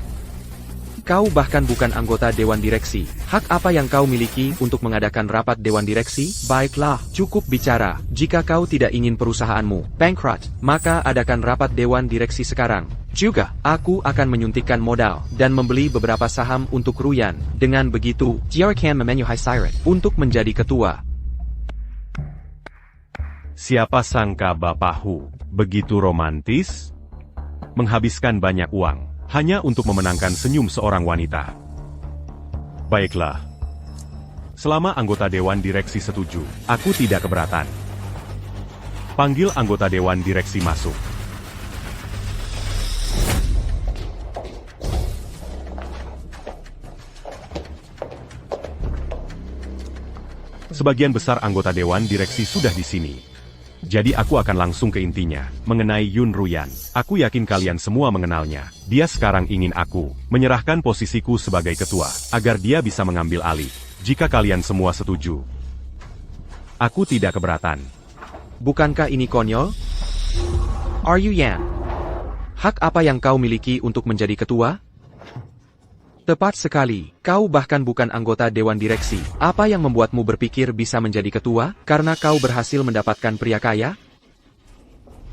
Kau bahkan bukan anggota Dewan Direksi. Hak apa yang kau miliki untuk mengadakan rapat Dewan Direksi? Baiklah, cukup bicara. Jika kau tidak ingin perusahaanmu bankrupt, maka adakan rapat Dewan Direksi sekarang. Juga, aku akan menyuntikkan modal dan membeli beberapa saham untuk Ruyan. Dengan begitu, Jiarakan memenuhi syarat untuk menjadi ketua. Siapa sangka Bapak Hu begitu romantis? Menghabiskan banyak uang hanya untuk memenangkan senyum seorang wanita. Baiklah. Selama anggota Dewan Direksi setuju, aku tidak keberatan. Panggil anggota Dewan Direksi masuk. Sebagian besar anggota Dewan Direksi sudah di sini. Jadi aku akan langsung ke intinya, mengenai Yun Ruyan. Aku yakin kalian semua mengenalnya. Dia sekarang ingin aku menyerahkan posisiku sebagai ketua, agar dia bisa mengambil alih. Jika kalian semua setuju, aku tidak keberatan. Bukankah ini konyol? Are you Yan? Hak apa yang kau miliki untuk menjadi ketua? Tepat sekali, kau bahkan bukan anggota Dewan Direksi. Apa yang membuatmu berpikir bisa menjadi ketua? Karena kau berhasil mendapatkan pria kaya?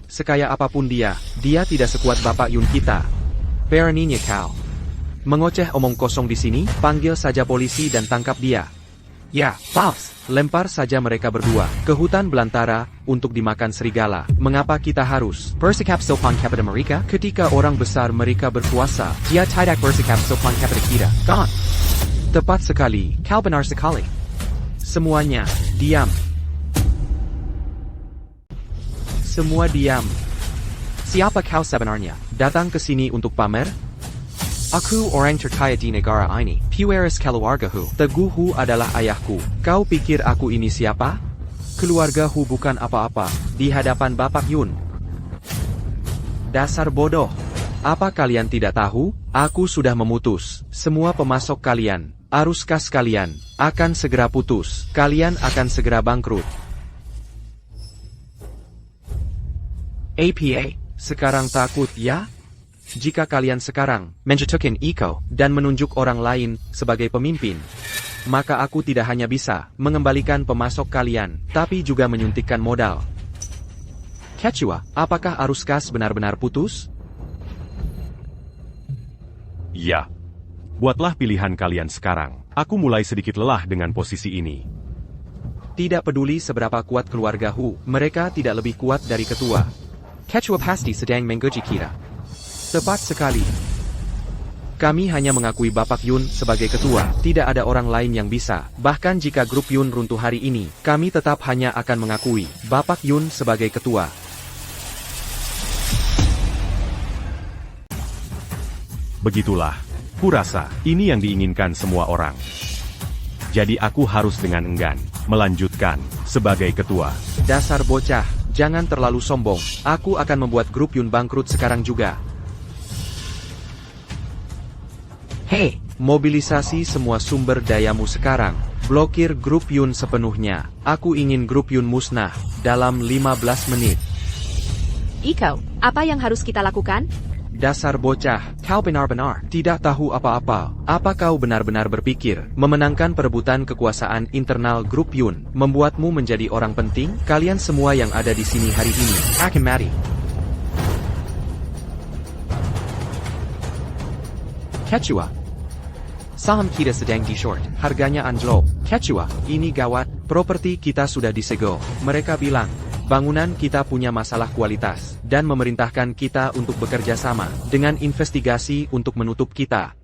Sekaya apapun dia tidak sekuat Bapak Yun kita. Beraninya kau mengoceh omong kosong di sini? Panggil saja polisi dan tangkap dia. Ya, false. Lempar saja mereka berdua ke hutan belantara untuk dimakan serigala. Mengapa kita harus bersikap sopan kepada mereka? Ketika orang besar mereka berkuasa, dia tidak bersikap sopan kepada kita. Kan? Tepat sekali, kau benar sekali. Semuanya, diam. Semua diam. Siapa kau sebenarnya? Datang ke sini untuk pamer? Aku orang terkaya di negara ini. Pueris keluargaku. Teguhku adalah ayahku. Kau pikir aku ini siapa? Keluargaku bukan apa-apa di hadapan Bapak Yun. Dasar bodoh. Apa kalian tidak tahu? Aku sudah memutus. Semua pemasok kalian, arus kas kalian, akan segera putus. Kalian akan segera bangkrut. APA, sekarang takut ya? Jika kalian sekarang menjatuhkan Iko dan menunjuk orang lain sebagai pemimpin, maka aku tidak hanya bisa mengembalikan pemasok kalian, tapi juga menyuntikkan modal. Quechua, apakah arus kas benar-benar putus? Ya. Buatlah pilihan kalian sekarang. Aku mulai sedikit lelah dengan posisi ini. Tidak peduli seberapa kuat keluarga Hu, mereka tidak lebih kuat dari ketua. Quechua pasti sedang menguji kita. Tepat sekali. Kami hanya mengakui Bapak Yun sebagai ketua, tidak ada orang lain yang bisa. Bahkan jika grup Yun runtuh hari ini, kami tetap hanya akan mengakui Bapak Yun sebagai ketua. Begitulah. Kurasa, ini yang diinginkan semua orang. Jadi aku harus dengan enggan melanjutkan sebagai ketua. Dasar bocah, jangan terlalu sombong. Aku akan membuat grup Yun bangkrut sekarang juga. Hei, mobilisasi semua sumber dayamu sekarang. Blokir grup Yun sepenuhnya. Aku ingin grup Yun musnah dalam 15 menit. Iko, apa yang harus kita lakukan? Dasar bocah, kau benar-benar tidak tahu apa-apa. Apa kau benar-benar berpikir memenangkan perebutan kekuasaan internal grup Yun membuatmu menjadi orang penting? Kalian semua yang ada di sini hari ini akan mati. Quechua, saham kita sedang di-short, harganya anjlok. Quechua, ini gawat, properti kita sudah disegel. Mereka bilang, bangunan kita punya masalah kualitas, dan memerintahkan kita untuk bekerja sama dengan investigasi untuk menutup kita.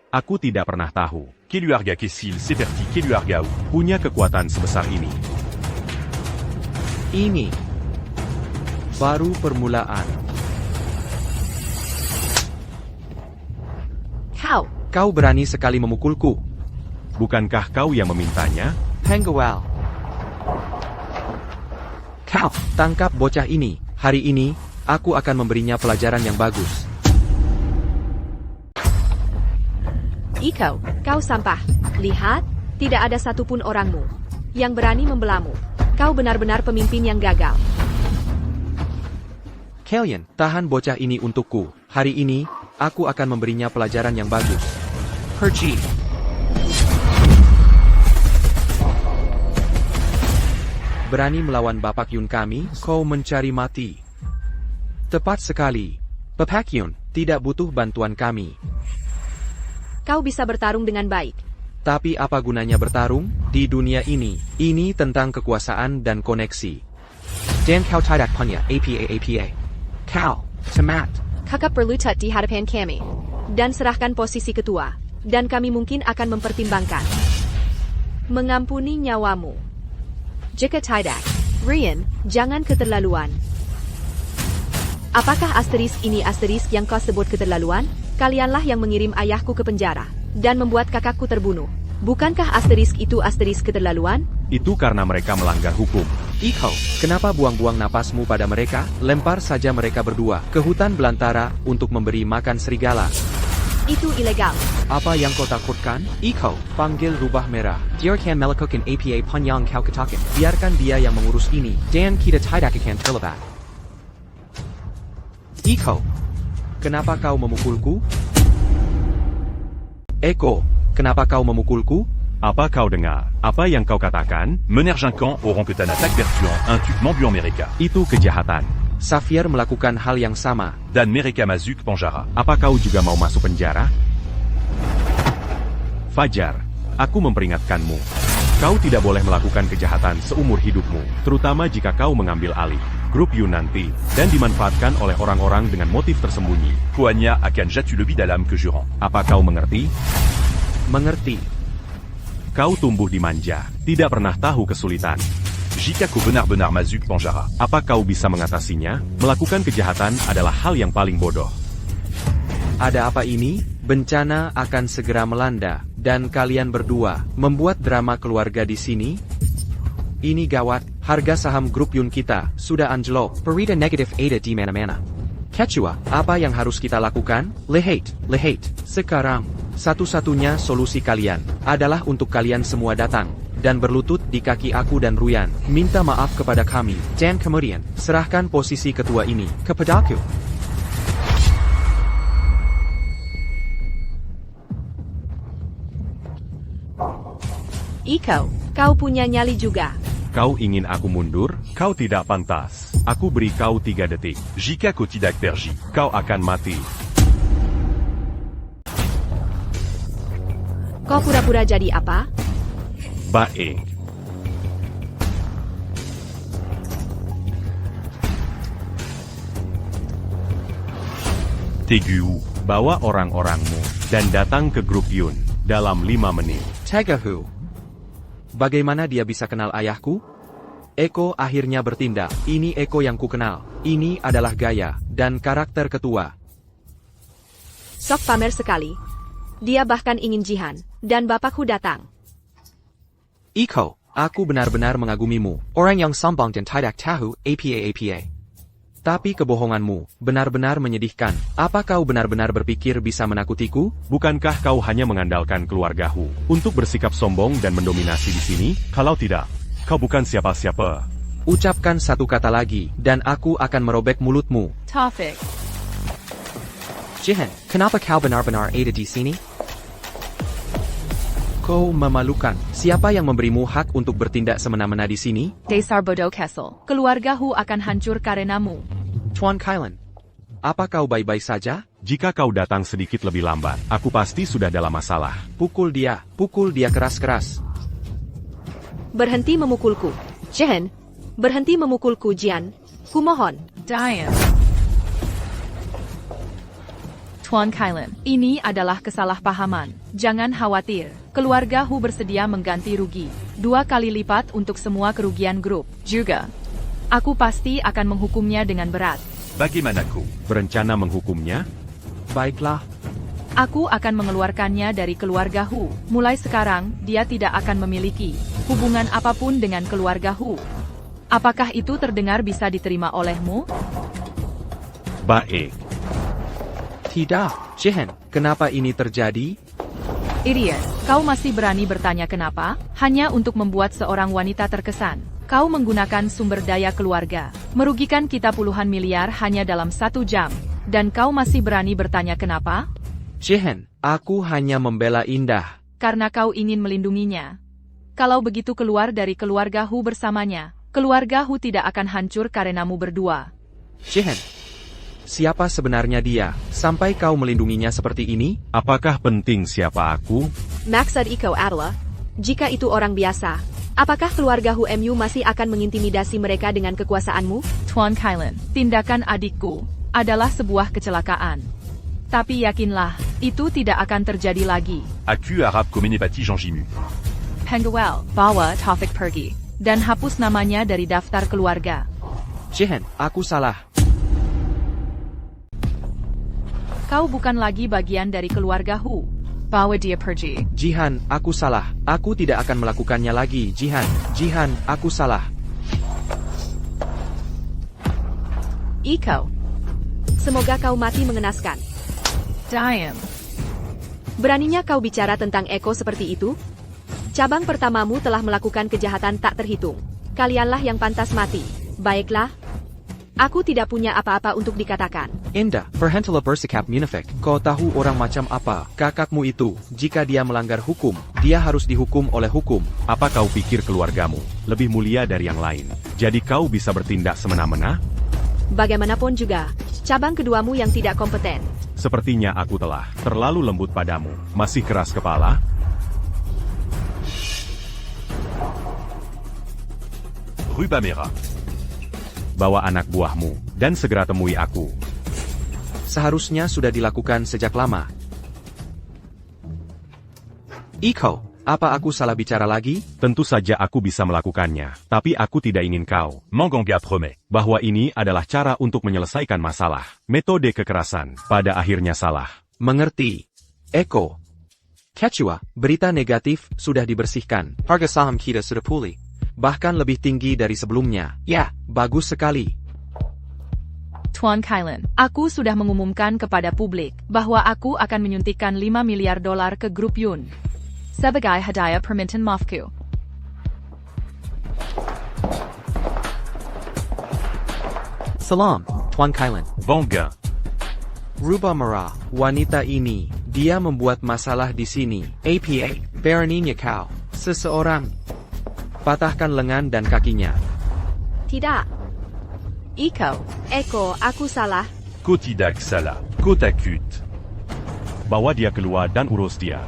Aku tidak pernah tahu. Keluarga Kesil seperti keluarga Hu Punya kekuatan sebesar ini. Ini baru permulaan. Kau berani sekali memukulku. Bukankah kau yang memintanya? Pengual. Kau, tangkap bocah ini. Hari ini, aku akan memberinya pelajaran yang bagus. Iko, kau sampah. Lihat, tidak ada satupun orangmu yang berani membelamu. Kau benar-benar pemimpin yang gagal. Kalian, tahan bocah ini untukku. Hari ini, aku akan memberinya pelajaran yang bagus. Pergi. Berani melawan Bapak Yun kami, kau mencari mati. Tepat sekali. Bapak Yun, tidak butuh bantuan kami. Kau bisa bertarung dengan baik. Tapi apa gunanya bertarung di dunia ini? Ini tentang kekuasaan dan koneksi. Dan kau tidak punya apa. Kau, temat. Kakak perlu di hadapan kami. Dan serahkan posisi ketua. Dan kami mungkin akan mempertimbangkan mengampuni nyawamu. Jika tidak, Rian, jangan keterlaluan. Apakah asterisk ini asterisk yang kau sebut keterlaluan? Kalianlah yang mengirim ayahku ke penjara dan membuat kakakku terbunuh. Bukankah asterisk itu asterisk keterlaluan? Itu karena mereka melanggar hukum. Iko, kenapa buang-buang napasmu pada mereka? Lempar saja mereka berdua ke hutan belantara untuk memberi makan serigala. Itu ilegal. Apa yang kau takutkan? Iko, panggil rubah merah. Biarkan melakukan apa pun yang kau katakan. Biarkan dia yang mengurus ini. Dan kita tidak akan terlibat. Iko, kenapa kau memukulku? Eko, kenapa kau memukulku? Apa kau dengar? Apa yang kau katakan? Menerjinquant auront que un attaque pertuant, un tuc Mambuan Mereka. Itu kejahatan. Saphir melakukan hal yang sama. Dan Mereka Mazuk Panjara. Apa kau juga mau masuk penjara? Fajar, aku memperingatkanmu. Kau tidak boleh melakukan kejahatan seumur hidupmu, terutama jika kau mengambil alih grup Yun nanti, dan dimanfaatkan oleh orang-orang dengan motif tersembunyi. Koanya akan jatu lebih dalam ke jurang. Apa kau mengerti? Mengerti. Kau tumbuh di manja, tidak pernah tahu kesulitan. Jika kau benar-benar Mazuk Panjara. Apa kau bisa mengatasinya? Melakukan kejahatan adalah hal yang paling bodoh. Ada apa ini? Bencana akan segera melanda, dan kalian berdua membuat drama keluarga di sini? Ini gawat, harga saham grup Yun kita sudah anjlok. Perida negatif ada di mana-mana. Kecua, apa yang harus kita lakukan? Lihat. Sekarang, satu-satunya solusi kalian adalah untuk kalian semua datang dan berlutut di kaki aku dan Ruyan. Minta maaf kepada kami, dan kemudian serahkan posisi ketua ini kepadaku. Iko, kau punya nyali juga. Kau ingin aku mundur? Kau tidak pantas. Aku beri kau 3 detik. Jika kau tidak pergi. Kau akan mati. Kau pura-pura jadi apa? Baik. Tegu. Bawa orang-orangmu dan datang ke grup Yun dalam 5 menit. Tegahu. Bagaimana dia bisa kenal ayahku? Eko akhirnya bertindak. Ini Eko yang ku kenal. Ini adalah gaya dan karakter ketua. Sok pamer sekali. Dia bahkan ingin jihan, dan bapakku datang. Iko, aku benar-benar mengagumimu. Orang yang sombong dan tidak tahu apa. Tapi kebohonganmu benar-benar menyedihkan. Apa kau benar-benar berpikir bisa menakutiku? Bukankah kau hanya mengandalkan keluargamu untuk bersikap sombong dan mendominasi di sini? Kalau tidak, kau bukan siapa-siapa. Ucapkan satu kata lagi, dan aku akan merobek mulutmu. Taufik. Jihan, kenapa kau benar-benar ada di sini? Kau memalukan. Siapa yang memberimu hak untuk bertindak semena-mena di sini? Desar Bodoh Castle. Keluarga Hu akan hancur karenamu. Tuan Kailan, apa kau baik-baik saja? Jika kau datang sedikit lebih lambat, aku pasti sudah dalam masalah. Pukul dia keras-keras. Berhenti memukulku. Jihan, berhenti memukulku Jian. Kumohon. Diane. Tuan Kailan, ini adalah kesalahpahaman. Jangan khawatir. Keluarga Hu bersedia mengganti rugi 2 kali lipat untuk semua kerugian grup. Juga, aku pasti akan menghukumnya dengan berat. Bagaimana kau? Berencana menghukumnya? Baiklah. Aku akan mengeluarkannya dari keluarga Hu. Mulai sekarang, dia tidak akan memiliki hubungan apapun dengan keluarga Hu. Apakah itu terdengar bisa diterima olehmu? Baik. Tidak, Jihan, kenapa ini terjadi? Idiot, kau masih berani bertanya kenapa? Hanya untuk membuat seorang wanita terkesan. Kau menggunakan sumber daya keluarga, merugikan kita puluhan miliar hanya dalam 1 jam. Dan kau masih berani bertanya kenapa? Jihan, aku hanya membela Indah. Karena kau ingin melindunginya. Kalau begitu keluar dari keluarga Hu bersamanya. Keluarga Hu tidak akan hancur karenamu berdua. Jihan, siapa sebenarnya dia, sampai kau melindunginya seperti ini? Apakah penting siapa aku? Maksud Iko adalah, jika itu orang biasa, apakah keluarga Hu Mu masih akan mengintimidasi mereka dengan kekuasaanmu? Tuan Kailan, tindakan adikku adalah sebuah kecelakaan. Tapi yakinlah, itu tidak akan terjadi lagi. Aku Arab Komenepati Jean Jimu. Pengawal, bawa Taufik pergi, dan hapus namanya dari daftar keluarga. Jihan, aku salah. Kau bukan lagi bagian dari keluarga Hu. Bawa dia pergi. Jihan, aku salah. Aku tidak akan melakukannya lagi. Jihan, aku salah. Iko. Semoga kau mati mengenaskan. Diam. Beraninya kau bicara tentang Eko seperti itu? Cabang pertamamu telah melakukan kejahatan tak terhitung. Kalianlah yang pantas mati. Baiklah. Aku tidak punya apa-apa untuk dikatakan. Indah, perhentilah bersikap munafik. Kau tahu orang macam apa kakakmu itu. Jika dia melanggar hukum, dia harus dihukum oleh hukum. Apa kau pikir keluargamu lebih mulia dari yang lain? Jadi kau bisa bertindak semena-mena? Bagaimanapun juga, cabang keduamu yang tidak kompeten. Sepertinya aku telah terlalu lembut padamu. Masih keras kepala? Rue Bamera. Bawa anak buahmu, dan segera temui aku. Seharusnya sudah dilakukan sejak lama. Iko, apa aku salah bicara lagi? Tentu saja aku bisa melakukannya, tapi aku tidak ingin kau Manganga promet. bahwa ini adalah cara untuk menyelesaikan masalah. Metode kekerasan pada akhirnya salah. Mengerti. Eko. Quechua, berita negatif sudah dibersihkan. Harga saham kita sudah pulih. Bahkan lebih tinggi dari sebelumnya. Ya, bagus sekali. Tuan Kailan, aku sudah mengumumkan kepada publik bahwa aku akan menyuntikkan $5 miliar ke grup Yun. Sebagai hadiah permintaan maafku. Salam, Tuan Kailan. Vanga. Ruba Mara, wanita ini, dia membuat masalah di sini. APA, beraninya kau. Seseorang. Patahkan lengan dan kakinya. Tidak. Eko, aku salah. Kotidak salah. Kotakut. Bawa dia keluar dan urus dia.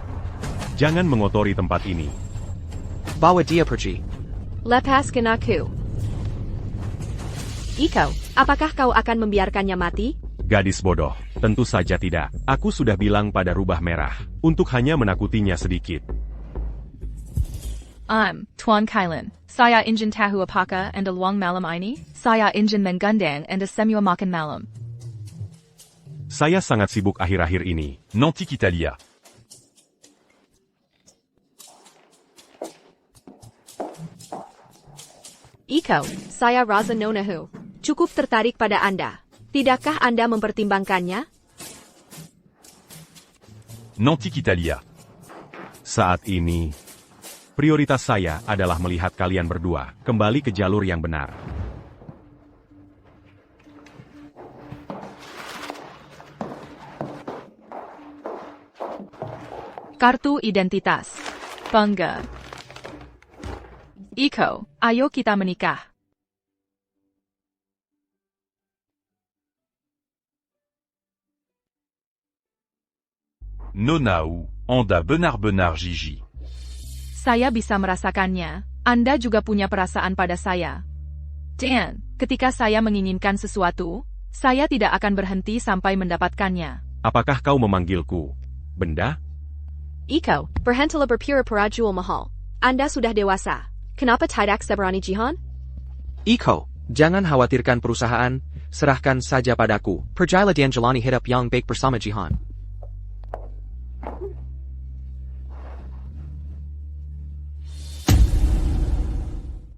Jangan mengotori tempat ini. Bawa dia pergi. Lepaskan aku. Iko, apakah kau akan membiarkannya mati? Gadis bodoh, tentu saja tidak. Aku sudah bilang pada rubah merah, untuk hanya menakutinya sedikit. Tuan Kailan, saya ingin tahu apakah anda luang malam ini? Saya ingin menggandeng anda semua makan malam. Saya sangat sibuk akhir-akhir ini. Nanti kita lihat. Iko, saya Raza Nonahu. Cukup tertarik pada Anda. Tidakkah Anda mempertimbangkannya? Nanti kita lihat. Saat ini, prioritas saya adalah melihat kalian berdua kembali ke jalur yang benar. Kartu identitas. Bangga. Iko, ayo kita menikah. Nonau, Anda benar-benar Gigi. Saya bisa merasakannya. Anda juga punya perasaan pada saya. Dan, ketika saya menginginkan sesuatu, saya tidak akan berhenti sampai mendapatkannya. Apakah kau memanggilku benda? Iko, berhentilah berpura-pura jual mahal. Anda sudah dewasa. Kenapa tidak seberani Jihan? Iko, jangan khawatirkan perusahaan, serahkan saja padaku. Percayalah dan jalani hidup yang baik bersama Jihan.